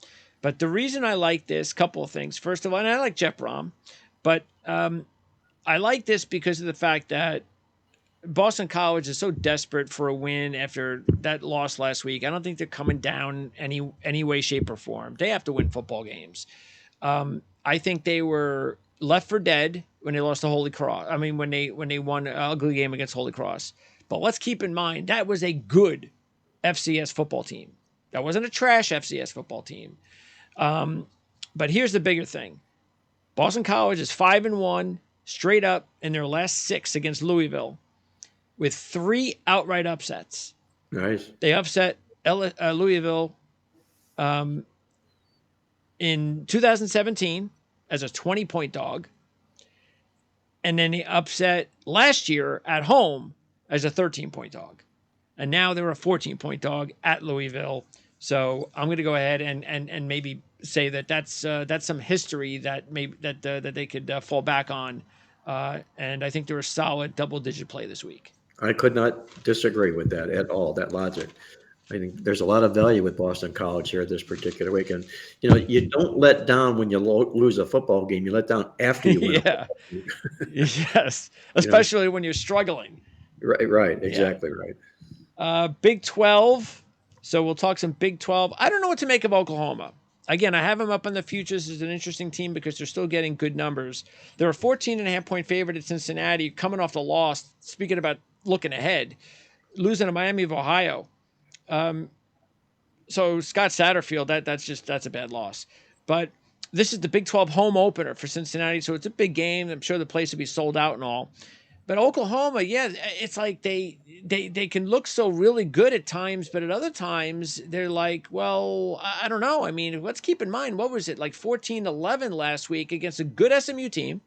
But the reason I like this, couple of things. First of all, and I like Jeff Brom, but I like this because of the fact that Boston College is so desperate for a win after that loss last week. I don't think they're coming down any way, shape, or form. They have to win football games. I think they were left for dead when they lost to Holy Cross. I mean, when they won an ugly game against Holy Cross. But let's keep in mind that was a good FCS football team. That wasn't a trash FCS football team. But here's the bigger thing: Boston College is 5-1 straight up in their last 6 against Louisville, with 3 outright upsets. Nice. They upset Louisville in 2017 as a 20-point dog. And then they upset last year at home as a 13-point dog. And now they're a 14-point dog at Louisville. So I'm going to go ahead and maybe say that's some history that they could fall back on. And I think they're a solid double-digit play this week. I could not disagree with that at all, that logic. I think there's a lot of value with Boston College here this particular weekend. You don't let down when you lose a football game. You let down after you win. Yeah. Yes. Especially when you're struggling. Right. Exactly right. Big 12. So we'll talk some Big 12. I don't know what to make of Oklahoma. Again, I have them up on the futures as an interesting team because they're still getting good numbers. They're a 14.5-point favorite at Cincinnati, coming off the loss. Speaking about looking ahead, losing to Miami of Ohio. So Scott Satterfield, that's a bad loss. But this is the Big 12 home opener for Cincinnati, so it's a big game. I'm sure the place will be sold out and all. But Oklahoma, yeah, it's like they can look so really good at times, but at other times they're like, well, I don't know. I mean, let's keep in mind, what was it, like 14-11 last week against a good SMU team?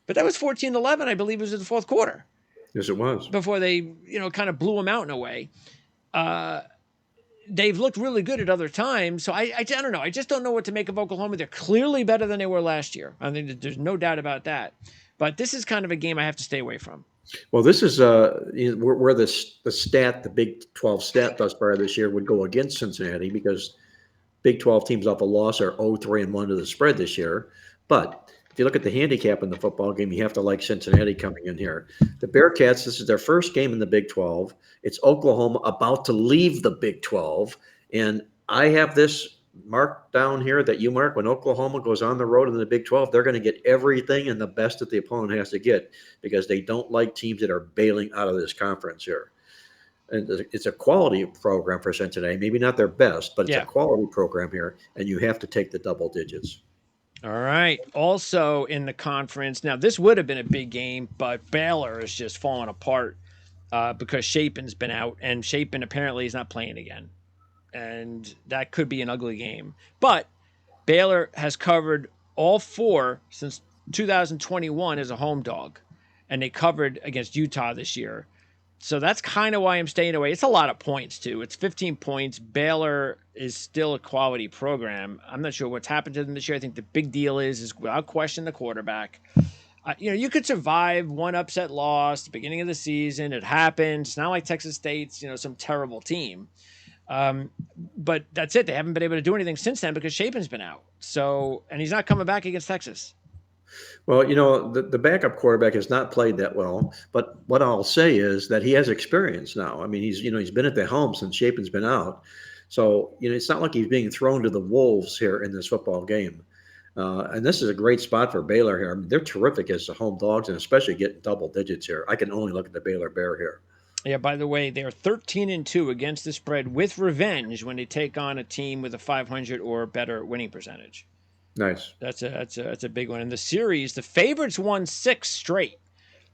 But that was 14-11, I believe it was in the fourth quarter. Yes, it was. Before they, kind of blew them out in a way. They've looked really good at other times. So I don't know. I just don't know what to make of Oklahoma. They're clearly better than they were last year. I think there's no doubt about that. But this is kind of a game I have to stay away from. Well, this is where the Big 12 stat thus far this year would go against Cincinnati, because Big 12 teams off a loss are 0-3-1 to the spread this year. But if you look at the handicap in the football game, you have to like Cincinnati coming in here. The Bearcats, this is their first game in the Big 12. It's Oklahoma about to leave the Big 12. And I have this marked down here that you mark: when Oklahoma goes on the road in the Big 12, they're going to get everything and the best that the opponent has to get, because they don't like teams that are bailing out of this conference here. And it's a quality program for Cincinnati. Maybe not their best, but it's a quality program here, and you have to take the double digits. All right. Also in the conference, now this would have been a big game, but Baylor is just falling apart because Shapen's been out, and Shapen apparently is not playing again. And that could be an ugly game. But Baylor has covered all 4 since 2021 as a home dog, and they covered against Utah this year. So that's kind of why I'm staying away. It's a lot of points, too. It's 15 points. Baylor is still a quality program. I'm not sure what's happened to them this year. I think the big deal is without question, the quarterback. You could survive one upset loss at the beginning of the season. It happens. It's not like Texas State's, some terrible team. But that's it. They haven't been able to do anything since then because Shapen's been out. So, and he's not coming back against Texas. Well, the backup quarterback has not played that well, but what I'll say is that he has experience now. I mean, he's been at the helm since Shapen's been out. So, it's not like he's being thrown to the wolves here in this football game. And this is a great spot for Baylor here. I mean, they're terrific as the home dogs, and especially getting double digits here. I can only look at the Baylor Bear here. Yeah, by the way, they're 13-2 against the spread with revenge when they take on a team with a 500 or better winning percentage. Nice. That's a big one. In the series, the favorites won 6 straight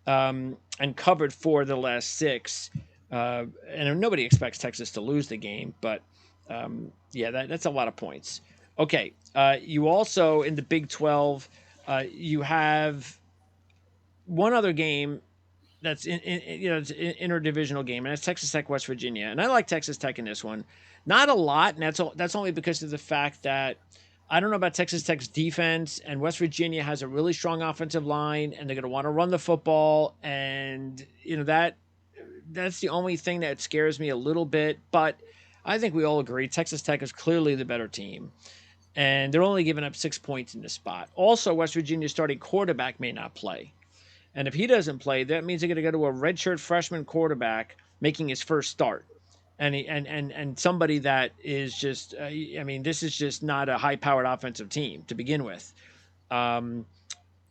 and covered 4 of the last 6. And nobody expects Texas to lose the game, but that's a lot of points. Okay, you also in the Big 12, you have one other game that's it's an interdivisional game, and it's Texas Tech, West Virginia. And I like Texas Tech in this one. Not a lot, and that's only because of the fact that I don't know about Texas Tech's defense, and West Virginia has a really strong offensive line, and they're going to want to run the football, and that's the only thing that scares me a little bit. But I think we all agree Texas Tech is clearly the better team, and they're only giving up 6 points in this spot. Also, West Virginia's starting quarterback may not play. And if he doesn't play, that means they're going to go to a redshirt freshman quarterback making his first start. And somebody that is just, I mean, this is just not a high powered offensive team to begin with. Um,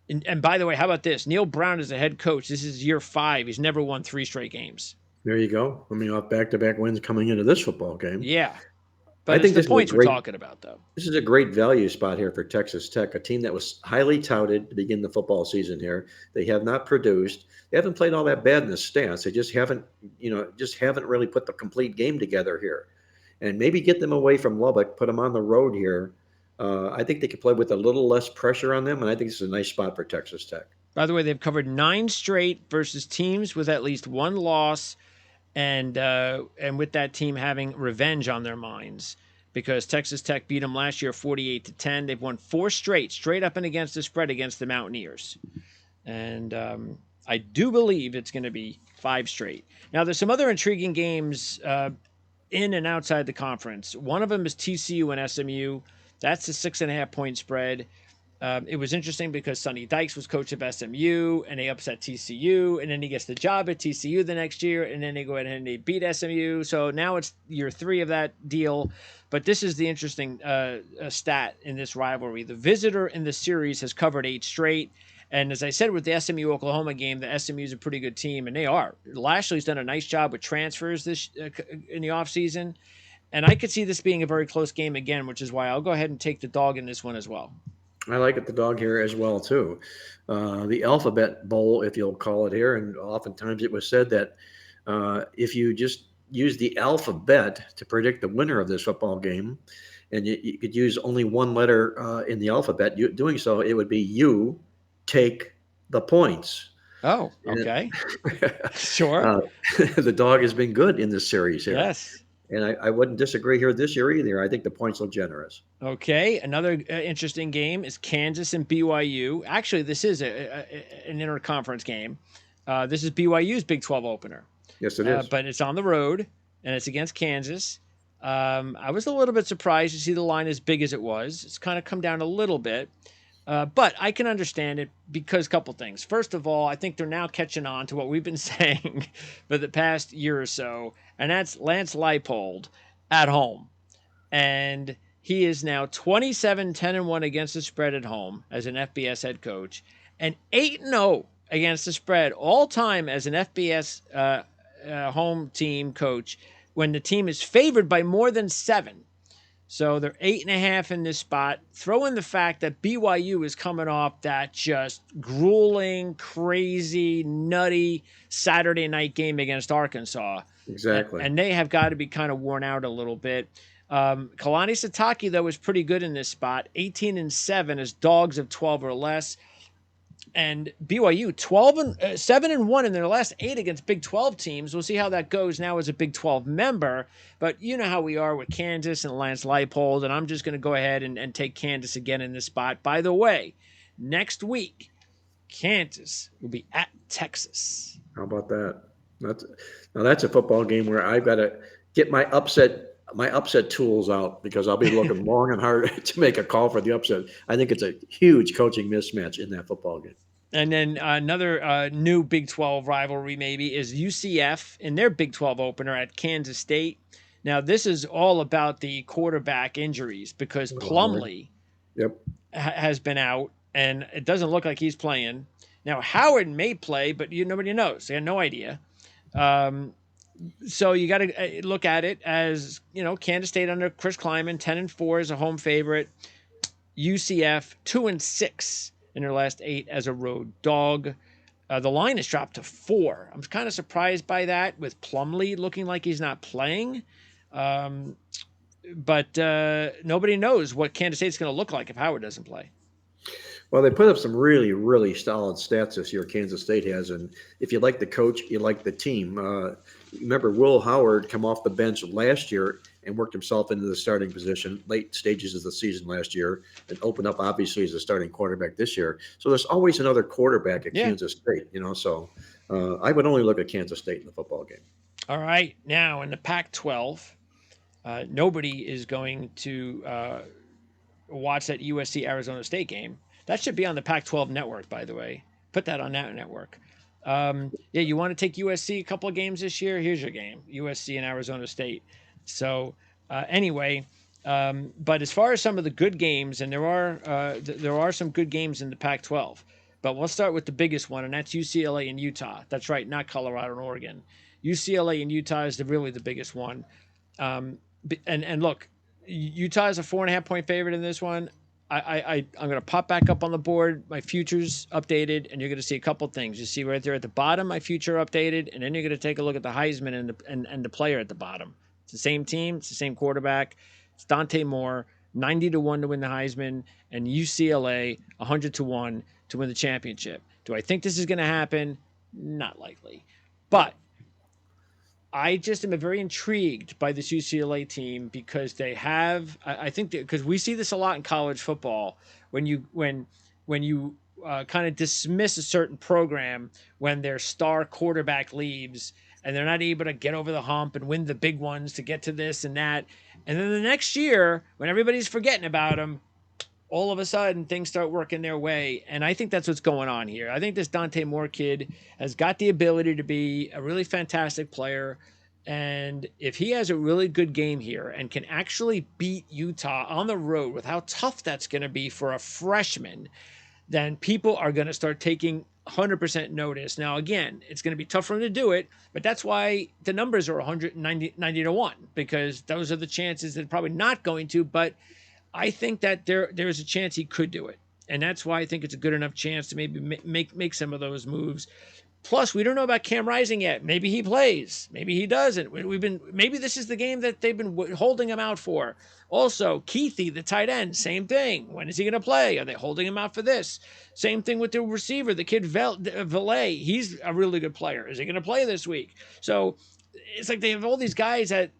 and by the way, how about this? Neil Brown is a head coach. This is year 5. He's never won 3 straight games. There you go. I mean, off back-to-back wins coming into this football game. Yeah. I But it's think the this is a points we're great talking about, though. this is a great value spot here for Texas Tech, a team that was highly touted to begin the football season here. They have not produced. They haven't played all that bad in the stats. They just haven't really put the complete game together here. And maybe get them away from Lubbock, put them on the road here. I think they could play with a little less pressure on them, and I think this is a nice spot for Texas Tech. By the way, they've covered 9 straight versus teams with at least 1 loss, and with that team having revenge on their minds because Texas Tech beat them last year 48-10. They've won 4 straight up and against the spread against the Mountaineers, and I do believe it's going to be 5 straight. Now, there's some other intriguing games in and outside the conference. One of them is TCU and SMU. That's a 6.5 point spread. It was interesting because Sonny Dykes was coach of SMU, and they upset TCU, and then he gets the job at TCU the next year, and then they go ahead and they beat SMU. So now it's year 3 of that deal. But this is the interesting stat in this rivalry. The visitor in the series has covered 8 straight. And as I said with the SMU-Oklahoma game, the SMU is a pretty good team, and they are. Lashley's done a nice job with transfers this in the offseason. And I could see this being a very close game again, which is why I'll go ahead and take the dog in this one as well. I like it, the dog here as well too. The Alphabet Bowl, if you'll call it here, and oftentimes it was said that if you just use the alphabet to predict the winner of this football game, and you could use only one letter in the alphabet, doing so, it would be U, take the points. Oh, okay. Sure. The dog has been good in this series here. Yes. And I wouldn't disagree here this year either. I think the points look generous. Okay. Another interesting game is Kansas and BYU. Actually, this is an interconference game. This is BYU's Big 12 opener. Yes, it is. But it's on the road, and it's against Kansas. I was a little bit surprised to see the line as big as it was. It's kind of come down a little bit. But I can understand it because a couple things. First of all, I think they're now catching on to what we've been saying for the past year or so, and that's Lance Leipold at home. And he is now 27-10-1 against the spread at home as an FBS head coach, and 8-0 against the spread all time as an FBS home team coach when the team is favored by more than 7. So they're 8.5 in this spot. Throw in the fact that BYU is coming off that just grueling, crazy, nutty Saturday night game against Arkansas. Exactly. And they have got to be kind of worn out a little bit. Kalani Sitake, though, is pretty good in this spot. 18-7 as dogs of 12 or less. And BYU 7-1 in their last 8 against Big 12 teams. We'll see how that goes now as a Big 12 member. But you know how we are with Kansas and Lance Leipold, and I'm just going to go ahead and take Kansas again in this spot. By the way, next week, Kansas will be at Texas. How about that? That's a football game where I've got to get my upset tools out because I'll be looking long and hard to make a call for the upset. I think it's a huge coaching mismatch in that football game. And then another new Big 12 rivalry maybe is UCF in their Big 12 opener at Kansas State. Now, this is all about the quarterback injuries because Plumlee has been out, and it doesn't look like he's playing. Now, Howard may play, but nobody knows. They have no idea. So you got to look at it as, Kansas State under Chris Kleiman, 10-4 as a home favorite. UCF 2-6 in their last 8 as a road dog. The line has dropped to 4. I'm kind of surprised by that with Plumlee looking like he's not playing. But nobody knows what Kansas State's going to look like if Howard doesn't play. Well, they put up some really, really solid stats this year, Kansas State has. And if you like the coach, you like the team. Remember, Will Howard come off the bench last year and worked himself into the starting position late stages of the season last year and opened up, obviously, as a starting quarterback this year. So there's always another quarterback at Kansas State, So I would only look at Kansas State in the football game. All right. Now, in the Pac-12, nobody is going to watch that USC-Arizona State game. That should be on the Pac-12 network, by the way. Put that on that network. Yeah, you want to take USC a couple of games this year? Here's your game: USC and Arizona State. So anyway, but as far as some of the good games, and there are some good games in the Pac-12. But we'll start with the biggest one, and that's UCLA and Utah. That's right, not Colorado and Oregon. UCLA and Utah is really the biggest one. And look, Utah is a 4.5 point favorite in this one. I'm going to pop back up on the board, my futures updated, and you're going to see a couple things. You see right there at the bottom, my future updated, and then you're going to take a look at the Heisman and the player at the bottom. It's the same team, it's the same quarterback. It's Dante Moore, 90-1 to win the Heisman, and UCLA 100-1 to win the championship. Do I think this is going to happen? Not likely, but I just am very intrigued by this UCLA team because they have. I think because we see this a lot in college football when you kind of dismiss a certain program when their star quarterback leaves and they're not able to get over the hump and win the big ones to get to this and that, and then the next year when everybody's forgetting about them, all of a sudden things start working their way. And I think that's what's going on here. I think this Dante Moore kid has got the ability to be a really fantastic player. And if he has a really good game here and can actually beat Utah on the road with how tough that's going to be for a freshman, then people are going to start taking 100% notice. Now, again, it's going to be tough for him to do it, but that's why the numbers are 90-1, because those are the chances that probably not going to, but I think that there's a chance he could do it. And that's why I think it's a good enough chance to maybe make some of those moves. Plus, we don't know about Cam Rising yet. Maybe he plays. Maybe he doesn't. Maybe this is the game that they've been holding him out for. Also, Keithy, the tight end, same thing. When is he going to play? Are they holding him out for this? Same thing with the receiver, the kid Valet. He's a really good player. Is he going to play this week? So it's like they have all these guys that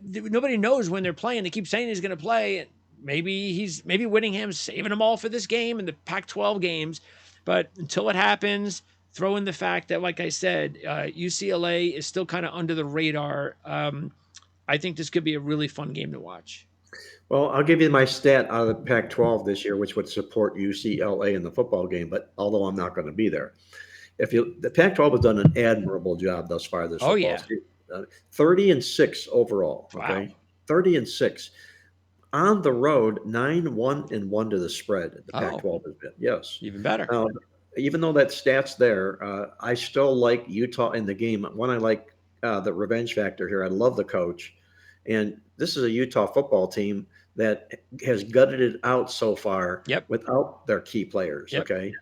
nobody knows when they're playing. They keep saying he's going to play. Maybe Whittingham's saving them all for this game and the Pac-12 games. But until it happens, throw in the fact that, like I said, UCLA is still kind of under the radar. I think this could be a really fun game to watch. Well, I'll give you my stat out of the Pac-12 this year, which would support UCLA in the football game. But although I'm not going to be there, the Pac-12 has done an admirable job thus far this football season. 30-6 overall. Okay, wow. 30-6. On the road, 9-1-1 to the spread. The Pac-12 has been. Yes. Even better. Even though that stat's there, I still like Utah in the game. One, I like the revenge factor here. I love the coach. And this is a Utah football team that has gutted it out so far without their key players. Yep. Okay.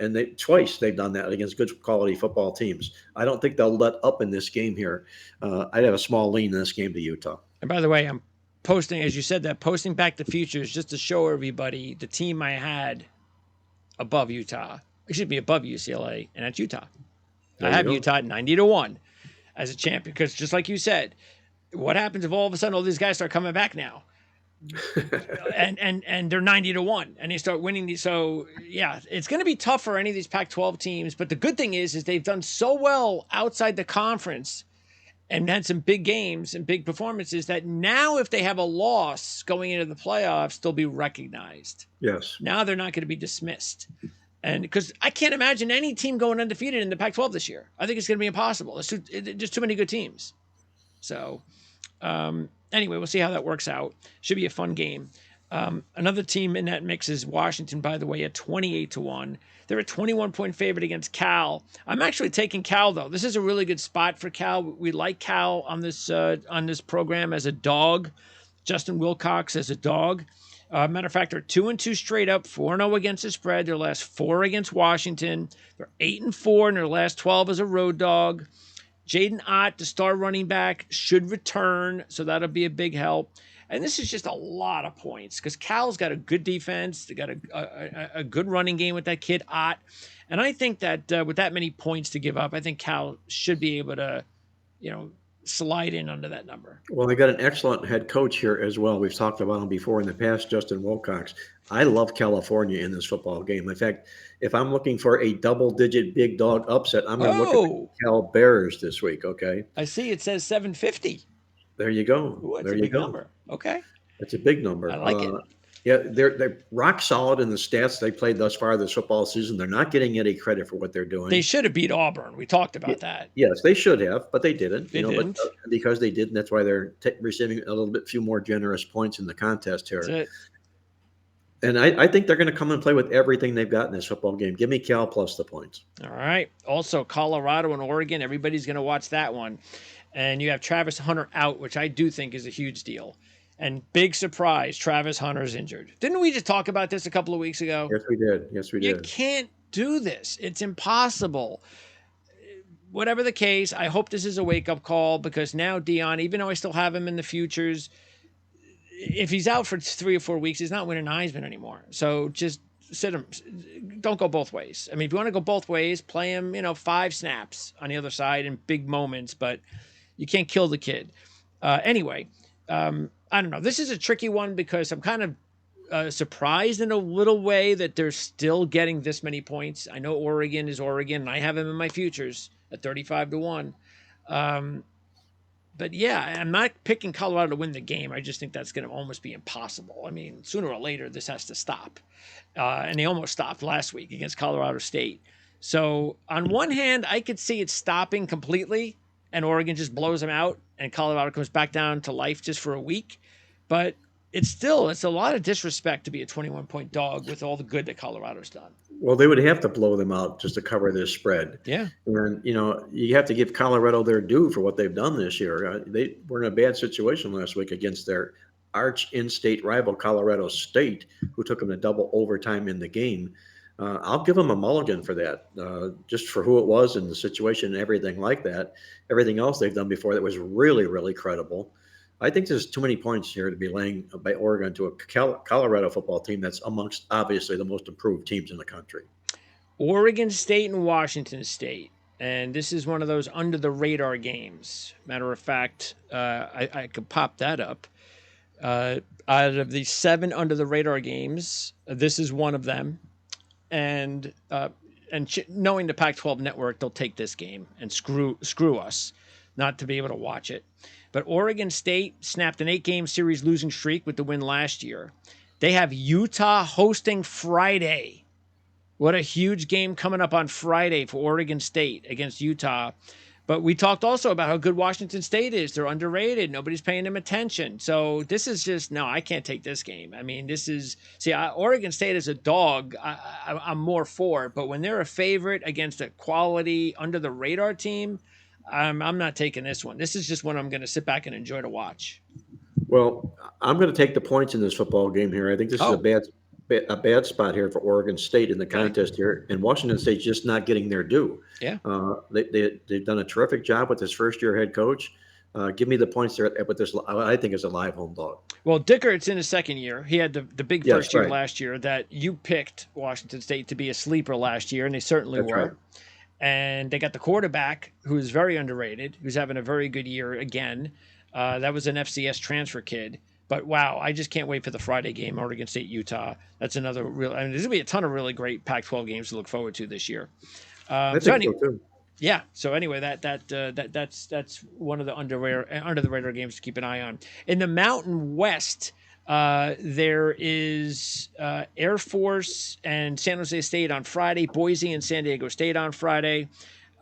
And twice they've done that against good quality football teams. I don't think they'll let up in this game here. I'd have a small lean in this game to Utah. And by the way, I'm posting, as you said, posting back the futures just to show everybody the team I had above Utah. It should be above UCLA, and that's Utah. I have Utah at 90-1 as a champion, because just like you said, what happens if all of a sudden all these guys start coming back now? and they're 90-1 and they start winning these. So yeah, it's going to be tough for any of these Pac-12 teams. But the good thing is they've done so well outside the conference and had some big games and big performances that now if they have a loss going into the playoffs, they'll be recognized. Yes. Now they're not going to be dismissed. And because I can't imagine any team going undefeated in the Pac-12 this year. I think it's going to be impossible. There's just too many good teams. So anyway, we'll see how that works out. Should be a fun game. Another team in that mix is Washington, by the way, at 28-1. They're a 21-point favorite against Cal. I'm actually taking Cal, though. This is a really good spot for Cal. We like Cal on this program as a dog. Justin Wilcox as a dog. Matter of fact, they're 2-2 straight up, 4-0 against the spread. Their last 4 against Washington. They're 8-4 in their last 12 as a road dog. Jaden Ott, the star running back, should return, so that'll be a big help. And this is just a lot of points because Cal's got a good defense. They got a good running game with that kid Ott. And I think that with that many points to give up, I think Cal should be able to, slide in under that number. Well, they got an excellent head coach here as well. We've talked about him before in the past, Justin Wilcox. I love California in this football game. In fact, if I'm looking for a double-digit big dog upset, I'm going to look at the Cal Bears this week, okay? I see it says 750. There you go. Ooh, that's a big number. Okay. That's a big number. I like it. Yeah, they're rock solid in the stats they played thus far this football season. They're not getting any credit for what they're They doing. should have beat Auburn. We talked about Ye- that. Yes, they should have, but they didn't. They But didn't. because they didn't, that's why they're receiving a little bit few more generous points in the contest That's here. it. And I think they're going to come and play with everything they've got in this football game. Give me Cal plus the points. All right. Also, Colorado and Oregon. Everybody's going to watch that one. And you have Travis Hunter out, which I do think is a huge deal. And big surprise, Travis Hunter's injured. Didn't we just talk about this a couple of weeks ago? Yes, we did. Yes, we You did. can't do this. It's impossible. Whatever the case, I hope this is a wake-up call because now Dion, even though I still have him in the futures, if he's out for 3 or 4 weeks, he's not winning Heisman anymore. So just sit him. Don't go both ways. I mean, if you want to go both ways, play him, 5 snaps on the other side in big moments, but you can't kill the kid. Anyway, I don't know. This is a tricky one because I'm kind of surprised in a little way that they're still getting this many points. I know Oregon is Oregon, and I have him in my futures at 35-1. But yeah, I'm not picking Colorado to win the game. I just think that's going to almost be impossible. I mean, sooner or later, this has to stop. And they almost stopped last week against Colorado State. So on one hand, I could see it stopping completely and Oregon just blows them out and Colorado comes back down to life just for a week. But it's a lot of disrespect to be a 21-point dog with all the good that Colorado's done. Well, they would have to blow them out just to cover this spread. Yeah. And, you have to give Colorado their due for what they've done this year. They were in a bad situation last week against their arch in-state rival, Colorado State, who took them to double overtime in the game. I'll give them a mulligan for that, just for who it was and the situation and everything like that. Everything else they've done before that was really, really credible. I think there's too many points here to be laying by Oregon to a Colorado football team that's amongst obviously the most improved teams in the country. Oregon State and Washington State. And this is one of those under the radar games. Matter of fact, I could pop that up. Out of the 7 under the radar games, this is one of them. And knowing the Pac-12 network, they'll take this game and screw us not to be able to watch it. But Oregon State snapped an 8-game series losing streak with the win last year. They have Utah hosting Friday. What a huge game coming up on Friday for Oregon State against Utah. But we talked also about how good Washington State is. They're underrated. Nobody's paying them attention. So this is just, no, I can't take this game. I mean, Oregon State is a dog. I'm more for it. But when they're a favorite against a quality under the radar team, I'm not taking this one. This is just one I'm going to sit back and enjoy to watch. Well, I'm going to take the points in this football game here. I think this is a bad spot here for Oregon State in the contest here, and Washington State's just not getting their due. Yeah, they've done a terrific job with this first-year head coach. Give me the points there with this. I think is a live home dog. Well, Dickert's in his second year. He had the big first year last year that you picked Washington State to be a sleeper last year, and they certainly were. Right. And they got the quarterback, who's very underrated, who's having a very good year again. That was an FCS transfer kid. But, wow, I just can't wait for the Friday game, Oregon State, Utah. That's another there's going to be a ton of really great Pac-12 games to look forward to this year. I think so, too. Yeah. So, anyway, that's one of the under the radar games to keep an eye on. In the Mountain West, there is Air Force and San Jose State on Friday, Boise and San Diego State on Friday.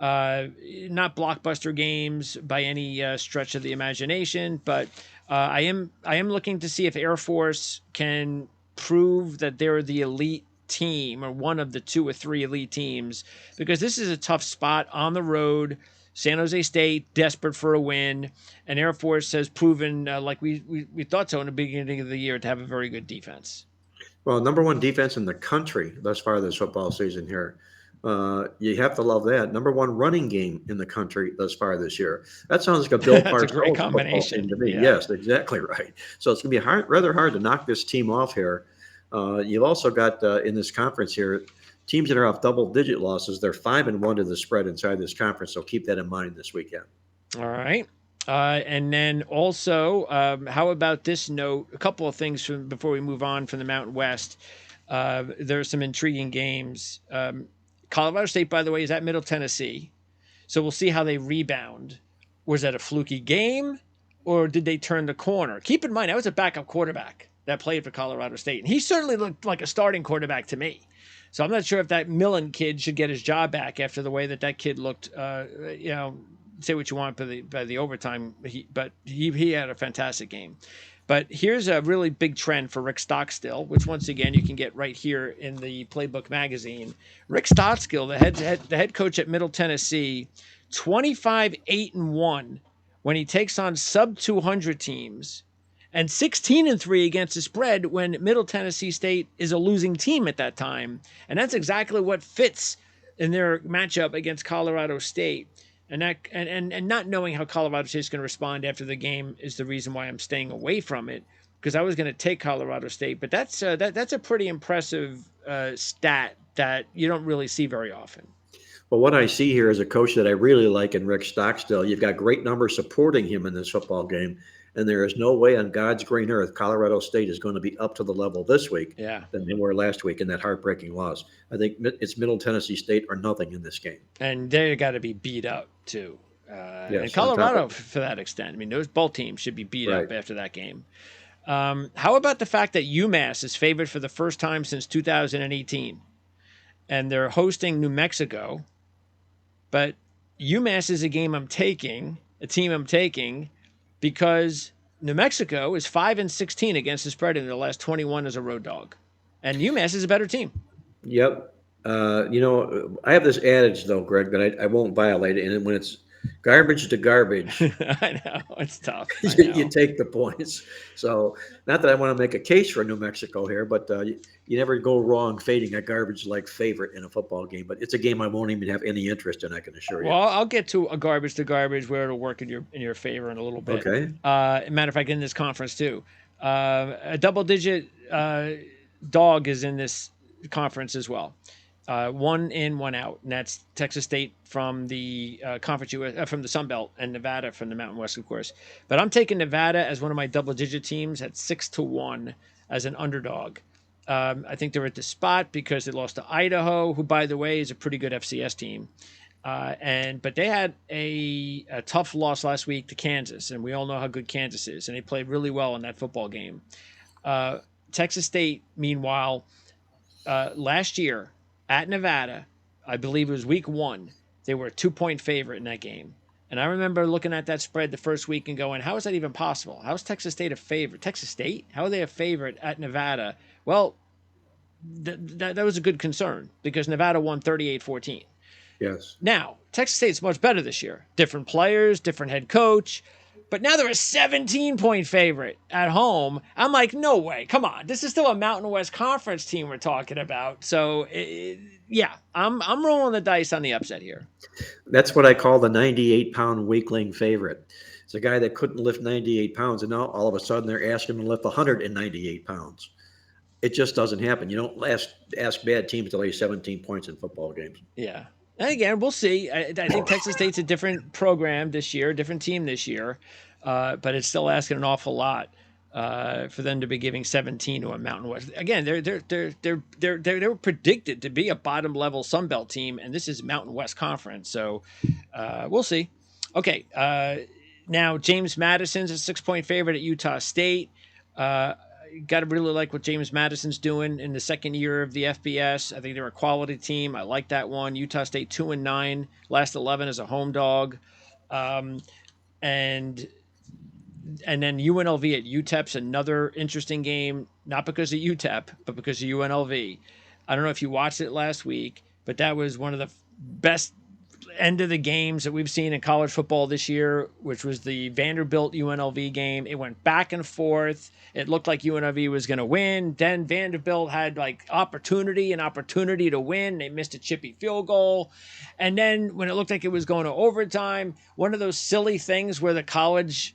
Not blockbuster games by any stretch of the imagination, but I am looking to see if Air Force can prove that they're the elite team or one of the 2 or 3 elite teams, because this is a tough spot on the road. San Jose State desperate for a win, and Air Force has proven, like we thought so in the beginning of the year, to have a very good defense. Well, number 1 defense in the country thus far this football season here. You have to love that. Number 1 running game in the country thus far this year. That sounds like a Bill Parcells great combination to me. Yeah. Yes, exactly right. So it's going to be rather hard to knock this team off here. You've also got in this conference here teams that are off double-digit losses. They're 5-1 to the spread inside this conference. So keep that in mind this weekend. All right. And then also, how about this note? A couple of things before we move on from the Mountain West. There are some intriguing games. Colorado State, by the way, is at Middle Tennessee. So we'll see how they rebound. Was that a fluky game, or did they turn the corner? Keep in mind, that was a backup quarterback that played for Colorado State. And he certainly looked like a starting quarterback to me. So I'm not sure if that Millen kid should get his job back after the way that kid looked. Say what you want by the overtime, but he had a fantastic game. But here's a really big trend for Rick Stockstill, which once again you can get right here in the Playbook magazine. Rick Stockstill, the head coach at Middle Tennessee, 25-8-1 when he takes on sub 200 teams, and 16-3 against the spread when Middle Tennessee State is a losing team at that time, and that's exactly what fits in their matchup against Colorado State. And not knowing how Colorado State is going to respond after the game is the reason why I'm staying away from it, because I was going to take Colorado State. But that's a pretty impressive stat that you don't really see very often. Well, what I see here is a coach that I really like in Rick Stockstill. You've got great numbers supporting him in this football game, and there is no way on God's green earth Colorado State is going to be up to the level this week than they were last week in that heartbreaking loss. I think it's Middle Tennessee State or nothing in this game. And they got to be beat up, too. Yes, and Colorado, for that extent. I mean, both teams should be beat up after that game. How about the fact that UMass is favored for the first time since 2018? And they're hosting New Mexico. But UMass is a team I'm taking, because New Mexico is 5-16 against the spread in their last 21 as a road dog. And UMass is a better team. Yep. I have this adage, though, Greg, that I won't violate it. And when it's garbage to garbage, I know. It's tough. You take the points. So not that I want to make a case for New Mexico here, but you never go wrong fading a garbage-like favorite in a football game. But it's a game I won't even have any interest in, I can assure you. Well, I'll get to a garbage to garbage where it'll work in your favor in a little bit. Okay. Matter of fact, in this conference, too. A double-digit dog is in this conference as well. 1 in, 1 out, and that's Texas State from the conference from the Sun Belt, and Nevada from the Mountain West, of course. But I'm taking Nevada as one of my double-digit teams at 6-1 as an underdog. I think they're at the spot because they lost to Idaho, who, by the way, is a pretty good FCS team. But they had a tough loss last week to Kansas, and we all know how good Kansas is, and they played really well in that football game. Texas State, meanwhile, last year, at Nevada, I believe it was week 1, they were a 2-point favorite in that game. And I remember looking at that spread the first week and going, how is that even possible? How is Texas State a favorite? Texas State? How are they a favorite at Nevada? Well, that was a good concern because Nevada won 38-14. Yes. Now, Texas State's much better this year. Different players, different head coach. But now they're a 17-point favorite at home. I'm like, no way. Come on. This is still a Mountain West Conference team we're talking about. So, I'm rolling the dice on the upset here. That's what I call the 98-pound weakling favorite. It's a guy that couldn't lift 98 pounds, and now all of a sudden they're asking him to lift 198 pounds. It just doesn't happen. You don't ask bad teams to lay 17 points in football games. Yeah. And again, we'll see. I think Texas State's a different program this year, different team this year, but it's still asking an awful lot for them to be giving 17 to a Mountain West. Again, they were predicted to be a bottom level Sun Belt team, and this is Mountain West Conference, so we'll see. Okay, now James Madison's a 6-point favorite at Utah State. Got to really like what James Madison's doing in the second year of the FBS. I think they're a quality team. I like that one. Utah State 2-9, last 11 as a home dog. And then UNLV at UTEP's another interesting game, not because of UTEP, but because of UNLV. I don't know if you watched it last week, but that was one of the best end of the games that we've seen in college football this year, which was the Vanderbilt UNLV game. It went back and forth. It looked like UNLV was going to win. Then Vanderbilt had opportunity to win. They missed a chippy field goal. And then when it looked like it was going to overtime, one of those silly things where the college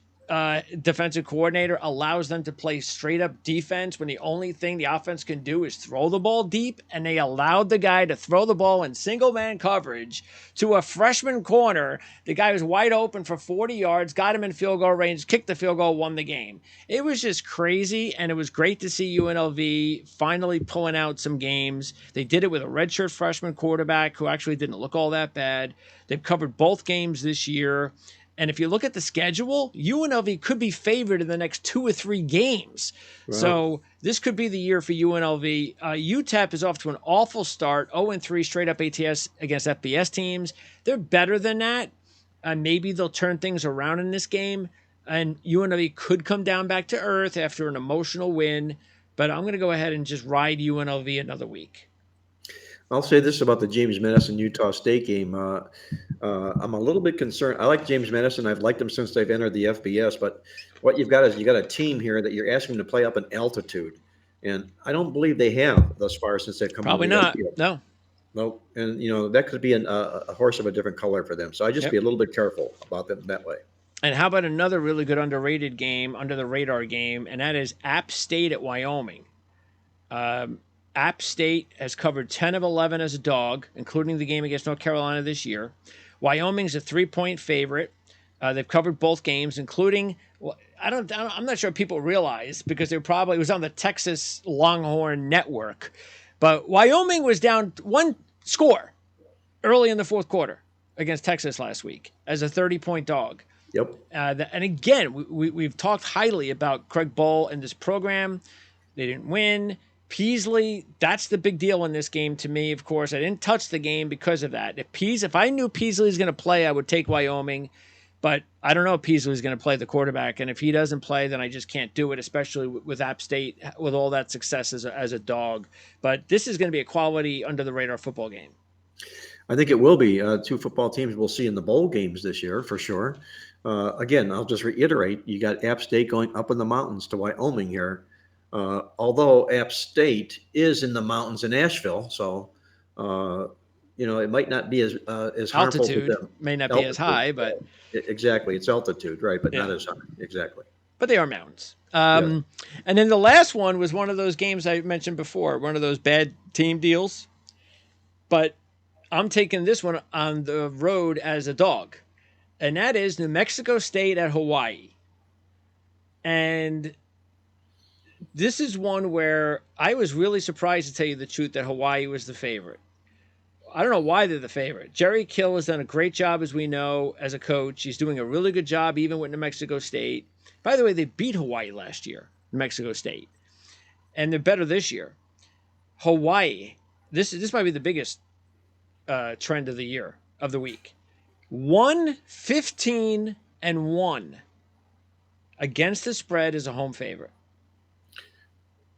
defensive coordinator allows them to play straight up defense when the only thing the offense can do is throw the ball deep, and they allowed the guy to throw the ball in single man coverage to a freshman corner. The guy was wide open for 40 yards, got him in field goal range, kicked the field goal, won the game. It was just crazy, and it was great to see UNLV finally pulling out some games. They did it with a redshirt freshman quarterback who actually didn't look all that bad. They've covered both games this year. And if you look at the schedule, UNLV could be favored in the next 2 or 3 games. Well, So this could be the year for UNLV. UTEP is off to an awful start, 0-3 straight up ATS against FBS teams. They're better than that. Maybe they'll turn things around in this game, and UNLV could come down back to earth after an emotional win. But I'm going to go ahead and just ride UNLV another week. I'll say this about the James Madison Utah State game. I'm a little bit concerned. I like James Madison. I've liked them since they've entered the FBS. But what you've got is you got a team here that you're asking them to play up in altitude, and I don't believe they have thus far since they've come. Probably not. No. Nope. And that could be a horse of a different color for them. So I just be a little bit careful about them that way. And how about another really good underrated game, under the radar game, and that is App State at Wyoming. App State has covered 10 of 11 as a dog, including the game against North Carolina this year. Wyoming's a 3-point favorite. They've covered both games, including I'm not sure people realize because it was on the Texas Longhorn Network, but Wyoming was down 1 score early in the fourth quarter against Texas last week as a 30-point dog. Yep. And again, we've talked highly about Craig Bohl and this program. They didn't win. Peasley, that's the big deal in this game to me, of course. I didn't touch the game because of that. If I knew Peasley was going to play, I would take Wyoming. But I don't know if Peasley is going to play the quarterback. And if he doesn't play, then I just can't do it, especially with App State, with all that success as a dog. But this is going to be a quality under-the-radar football game. I think it will be. 2 football teams we'll see in the bowl games this year for sure. Again, I'll just reiterate, you got App State going up in the mountains to Wyoming here. Although App State is in the mountains in Asheville, so it might not be as harmful to them. May not be as high, but exactly, it's altitude, right? But not as high, exactly. But they are mountains. And then the last one was one of those games I mentioned before, one of those bad team deals. But I'm taking this one on the road as a dog, and that is New Mexico State at Hawaii. And this is one where I was really surprised, to tell you the truth, that Hawaii was the favorite. I don't know why they're the favorite. Jerry Kill has done a great job, as we know, as a coach. He's doing a really good job even with New Mexico State. By the way, they beat Hawaii last year, New Mexico State. And they're better this year. Hawaii, this might be the biggest trend of the year, of the week. 1-15-1 against the spread as a home favorite.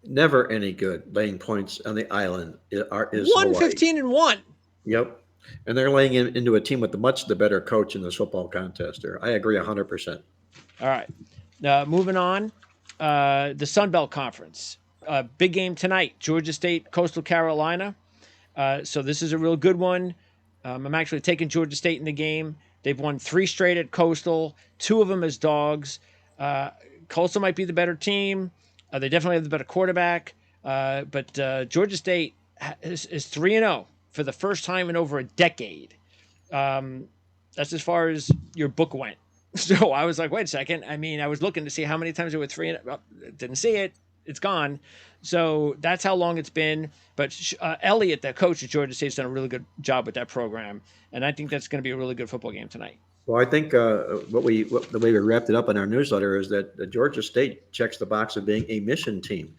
Never any good laying points on the island is 1-15-1. Yep. And they're laying into a team with the better coach in this football contest there. I agree 100%. All right. Now, moving on, the Sun Belt Conference. Big game tonight, Georgia State, Coastal Carolina. So this is a real good one. I'm actually taking Georgia State in the game. They've won 3 straight at Coastal, 2 of them as dogs. Coastal might be the better team. They definitely have the better quarterback. But Georgia State is 3-0 for the first time in over a decade. That's as far as your book went. So I was like, wait a second. I mean, I was looking to see how many times they were 3-0. Well, didn't see it. It's gone. So that's how long it's been. But Elliott, the coach at Georgia State, has done a really good job with that program. And I think that's going to be a really good football game tonight. Well, I think the way we wrapped it up in our newsletter is that Georgia State checks the box of being a mission team.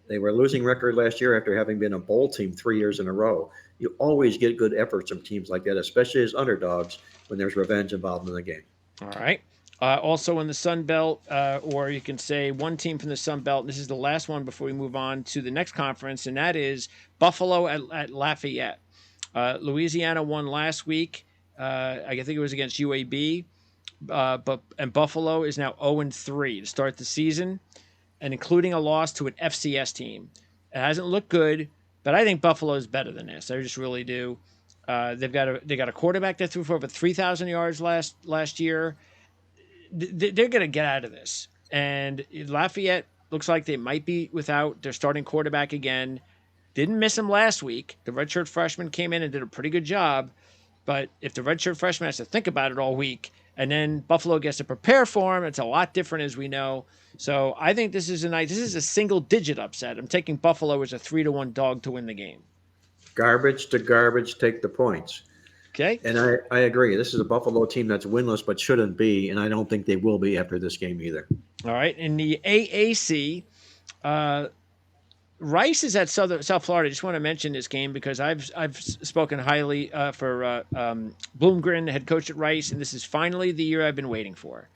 They were a losing record last year after having been a bowl team 3 years in a row. You always get good efforts from teams like that, especially as underdogs when there's revenge involved in the game. All right. Also in the Sun Belt, or you can say one team from the Sun Belt. This is the last one before we move on to the next conference, and that is Buffalo at Lafayette. Louisiana won last week. I think it was against UAB, and Buffalo is now 0-3 to start the season, and including a loss to an FCS team. It hasn't looked good, but I think Buffalo is better than this. I just really do. They got a quarterback that threw for over 3,000 yards last year. They're going to get out of this, and Lafayette looks like they might be without their starting quarterback again. Didn't miss him last week. The redshirt freshman came in and did a pretty good job. But if the redshirt freshman has to think about it all week, and then Buffalo gets to prepare for him, it's a lot different, as we know. So I think this is a single-digit upset. I'm taking Buffalo as a 3-1 dog to win the game. Garbage to garbage, take the points. Okay. And I agree. This is a Buffalo team that's winless, but shouldn't be, and I don't think they will be after this game either. All right. In the AAC, uh, Rice is at South Florida. I just want to mention this game because I've spoken highly for Bloomgren, head coach at Rice, and this is finally the year I've been waiting for.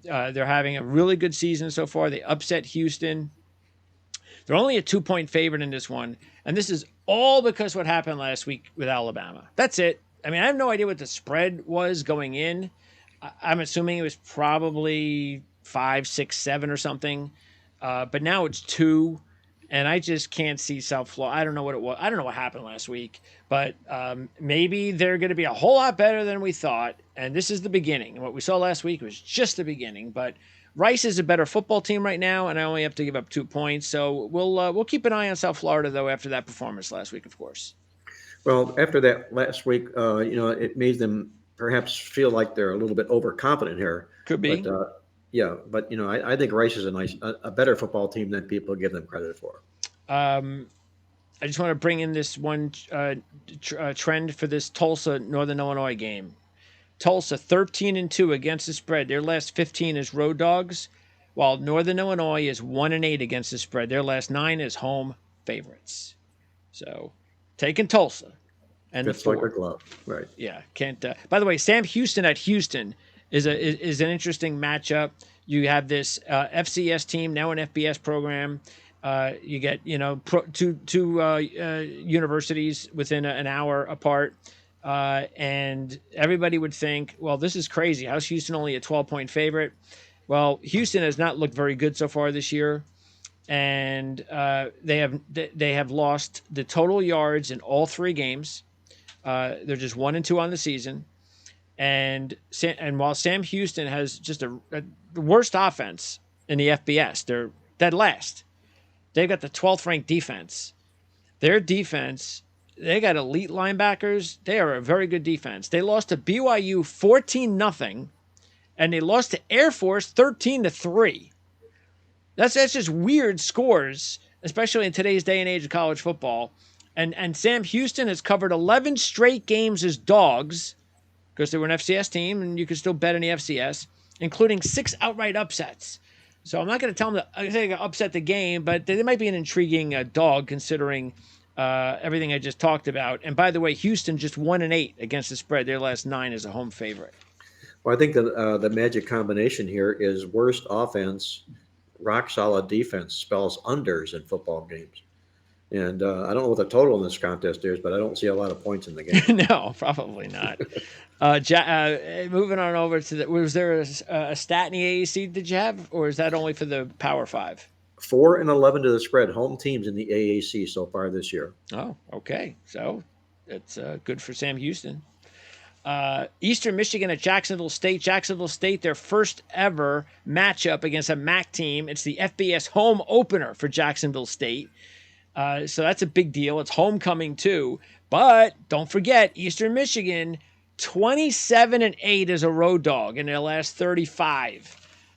They're having a really good season so far. They upset Houston. They're only a 2-point favorite in this one, and this is all because what happened last week with Alabama. That's it. I mean, I have no idea what the spread was going in. I'm assuming it was probably 5, 6, 7 or something, but now it's 2. And I just can't see South Florida. I don't know what it was. I don't know what happened last week, but maybe they're going to be a whole lot better than we thought. And this is the beginning. What we saw last week was just the beginning. But Rice is a better football team right now, and I only have to give up 2 points. So we'll keep an eye on South Florida though after that performance last week, of course. Well, after that last week, it made them perhaps feel like they're a little bit overconfident here. Could be. But yeah, but I think Rice is a better football team than people give them credit for. I just want to bring in this one trend for this Tulsa Northern Illinois game. Tulsa 13-2 against the spread. Their last 15 is road dogs, while Northern Illinois is 1-8 against the spread. Their last 9 is home favorites. So, taking Tulsa and Fits the 4. like a glove, right? Yeah, can't. By the way, Sam Houston at Houston is an interesting matchup. You have this FCS team now an FBS program. You get two universities within an hour apart, and everybody would think, well, this is crazy. How's Houston only a 12-point favorite? Well, Houston has not looked very good so far this year, and they have lost the total yards in all 3 games. They're just 1-2 on the season. And while Sam Houston has just the worst offense in the FBS, they're dead last. They've got the 12th ranked defense. Their defense, they got elite linebackers. They are a very good defense. They lost to BYU 14-0, and they lost to Air Force 13-3. That's just weird scores, especially in today's day and age of college football. And Sam Houston has covered 11 straight games as dogs, because they were an FCS team, and you can still bet on the FCS, including 6 outright upsets. So I'm not going to tell them to upset the game, but they might be an intriguing dog considering everything I just talked about. And by the way, Houston just 1-8 against the spread. Their last 9 is a home favorite. Well, I think the magic combination here is worst offense, rock solid defense spells unders in football games. And I don't know what the total in this contest is, but I don't see a lot of points in the game. No, probably not. Moving on over to was there a stat in the AAC did you have, or is that only for the Power 5? 4-11 to the spread, home teams in the AAC so far this year. Oh, okay. So it's good for Sam Houston. Eastern Michigan at Jacksonville State. Jacksonville State, their first ever matchup against a MAC team. It's the FBS home opener for Jacksonville State. So that's a big deal. It's homecoming too. But don't forget, Eastern Michigan, 27-8 as a road dog in their last 35.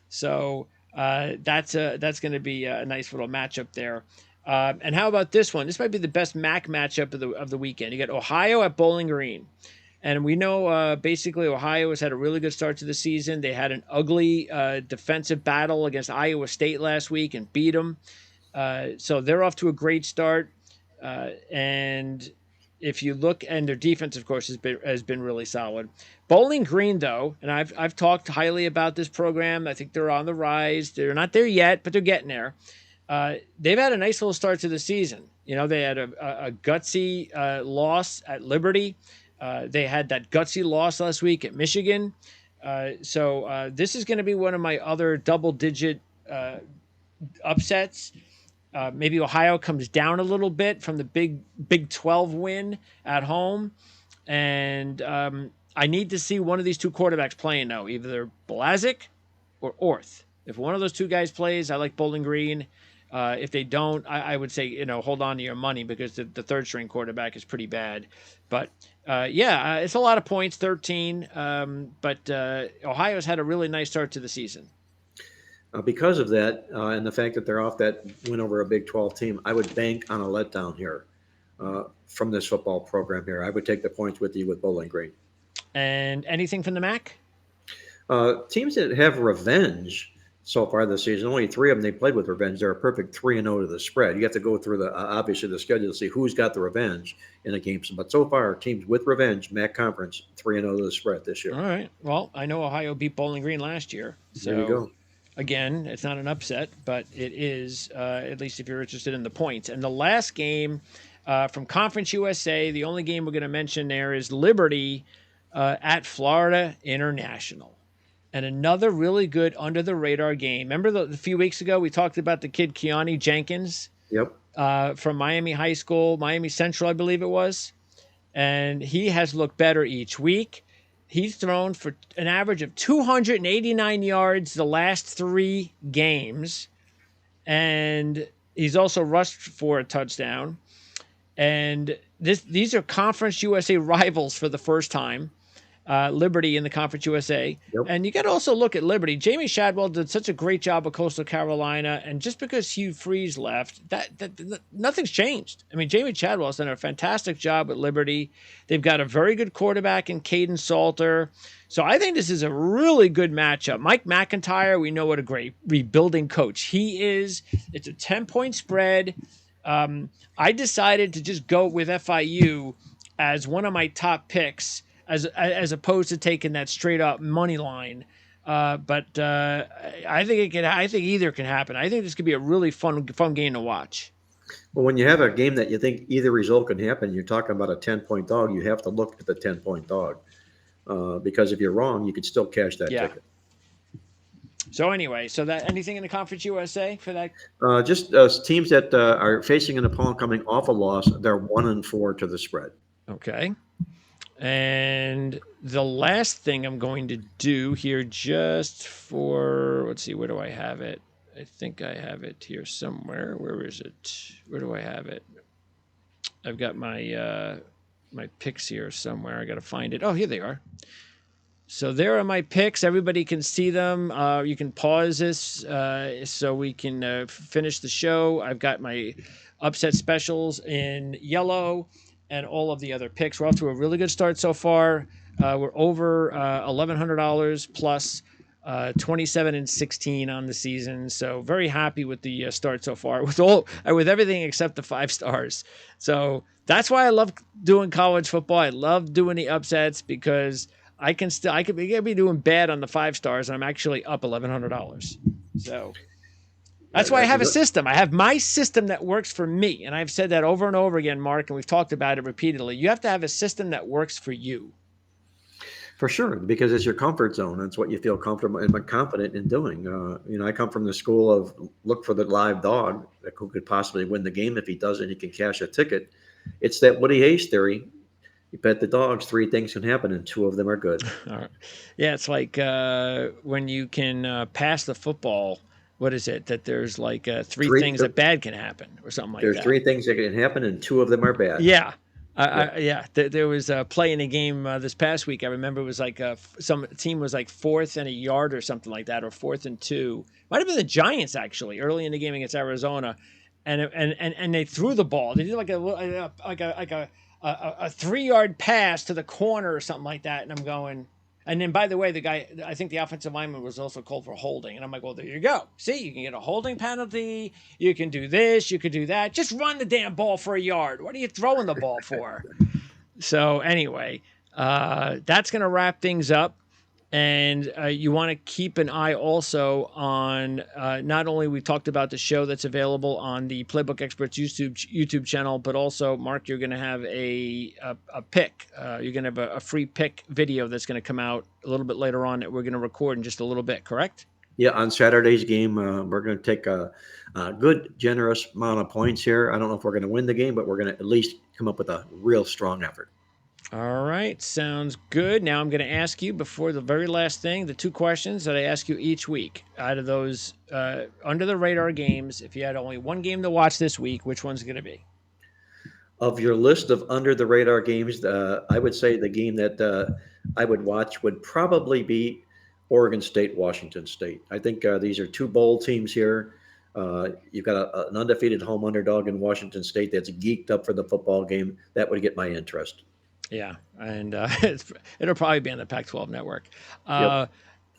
So that's going to be a nice little matchup there. And how about this one? This might be the best MAC matchup of the weekend. You got Ohio at Bowling Green. And we know basically Ohio has had a really good start to the season. They had an ugly defensive battle against Iowa State last week and beat them. So they're off to a great start. And if you look, and their defense, of course, has been really solid. Bowling Green, though, and I've talked highly about this program. I think they're on the rise. They're not there yet, but they're getting there. They've had a nice little start to the season. They had a gutsy loss at Liberty. They had that gutsy loss last week at Michigan. So this is going to be one of my other double-digit upsets. Maybe Ohio comes down a little bit from the Big 12 win at home. And I need to see one of these 2 quarterbacks playing now, either Blazik or Orth. If one of those 2 guys plays, I like Bowling Green. If they don't, I would say, hold on to your money because the 3rd-string quarterback is pretty bad. But, it's a lot of points, 13. But Ohio's had a really nice start to the season. Because of that, and the fact that they're off that win over a Big 12 team, I would bank on a letdown here. from this football program here. I would take the points with you with Bowling Green. And anything from the MAC? Teams that have revenge so far this season, only three of them they played with revenge. They're a perfect 3-0 to the spread. You have to go through the obviously the schedule to see who's got the revenge in the games. But so far, teams with revenge, MAC conference, 3-0 to the spread this year. All right. Well, I know Ohio beat Bowling Green last year. So there you go. Again, it's not an upset, but it is, at least if you're interested in the points. And the last game from Conference USA, the only game we're going to mention there is Liberty at Florida International. And another really good under-the-radar game. Remember a few weeks ago we talked about the kid Keone Jenkins? Yep. From Miami High School, Miami Central, I believe it was. And he has looked better each week. He's thrown for an average of 289 yards the last 3 games. And he's also rushed for a touchdown. And these are Conference USA rivals for the first time. Liberty in the Conference USA. Yep. And you got to also look at Liberty. Jamie Shadwell did such a great job at Coastal Carolina, and just because Hugh Freeze left, that nothing's changed. I mean, Jamie Shadwell has done a fantastic job at Liberty. They've got a very good quarterback in Caden Salter. So I think this is a really good matchup. Mike McIntyre, we know what a great rebuilding coach he is. It's a 10-point spread. I decided to just go with FIU as one of my top picks, as opposed to taking that straight up money line. But I think either can happen. I think this could be a really fun game to watch. Well, when you have a game that you think either result can happen, you're talking about a 10-point dog. You have to look at the 10-point dog because if you're wrong, you could still cash that ticket. So anyway, that anything in the Conference USA for that? Just teams that are facing an opponent coming off a loss, they're 1-4 to the spread. Okay. And the last thing I'm going to do here, just for, let's see, where do I have it? I think I have it here somewhere. Where is it? Where do I have it? I've got my my picks here somewhere. I got to find it. Oh, here they are. So there are my picks. Everybody can see them. You can pause this so we can finish the show. I've got my upset specials in yellow and all of the other picks. We're off to a really good start so far. We're over $1,100 plus 27-16 on the season. So very happy with the start so far with everything except the 5 stars. So that's why I love doing college football. I love doing the upsets because I could be doing bad on the 5 stars and I'm actually up $1,100. So that's why I have a system. I have my system that works for me. And I've said that over and over again, Mark, and we've talked about it repeatedly. You have to have a system that works for you. For sure, because it's your comfort zone. That's what you feel comfortable and confident in doing. I come from the school of look for the live dog who could possibly win the game. If he doesn't, he can cash a ticket. It's that Woody Hayes theory. You bet the dogs 3 things can happen, and 2 of them are good. All right. Yeah, it's like when you can pass the football. What is it? That there's like 3 things that bad can happen, or something like that. There's 3 things that can happen, and 2 of them are bad. Yeah. There was a play in a game this past week. I remember it was like some team was like 4th and a yard or something like that, or 4th and 2. Might have been the Giants actually early in the game against Arizona, and they threw the ball. They did like a 3-yard pass to the corner or something like that, and I'm going. And then, by the way, the guy, I think the offensive lineman was also called for holding. And I'm like, well, there you go. See, you can get a holding penalty. You can do this. You can do that. Just run the damn ball for a yard. What are you throwing the ball for? So anyway, that's going to wrap things up. And you want to keep an eye also on not only we talked about the show that's available on the Playbook Experts YouTube channel, but also, Mark, you're going to have a pick. You're going to have a free pick video that's going to come out a little bit later on that we're going to record in just a little bit, correct? Yeah, on Saturday's game, we're going to take a good, generous amount of points here. I don't know if we're going to win the game, but we're going to at least come up with a real strong effort. All right, sounds good. Now I'm going to ask you, before the very last thing, the 2 questions that I ask you each week. Out of those under-the-radar games, if you had only one game to watch this week, which one's going to be? Of your list of under-the-radar games, I would say the game that I would watch would probably be Oregon State, Washington State. I think these are 2 bowl teams here. You've got an undefeated home underdog in Washington State that's geeked up for the football game. That would get my interest. Yeah, and it'll probably be on the Pac-12 network. Yep.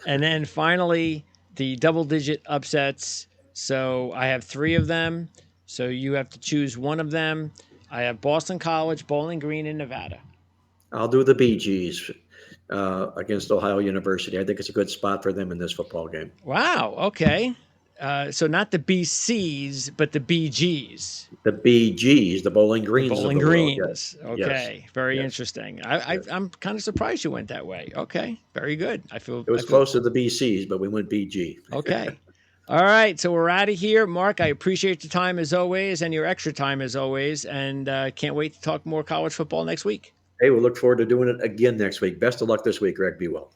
And then finally, the double-digit upsets. So I have 3 of them. So you have to choose one of them. I have Boston College, Bowling Green, and Nevada. I'll do the BGs against Ohio University. I think it's a good spot for them in this football game. Wow. Okay. So not the BCs, but the BGs. The BGs, the Bowling Greens. Bowling of the world. Greens. Yes. Okay. Yes. Very Yes. interesting. I'm kind of surprised you went that way. Okay. Very good. It was close to the BCs, but we went BG. Okay. All right. So we're out of here. Mark, I appreciate your time as always and your extra time as always. And can't wait to talk more college football next week. Hey, we'll look forward to doing it again next week. Best of luck this week, Greg. Be well.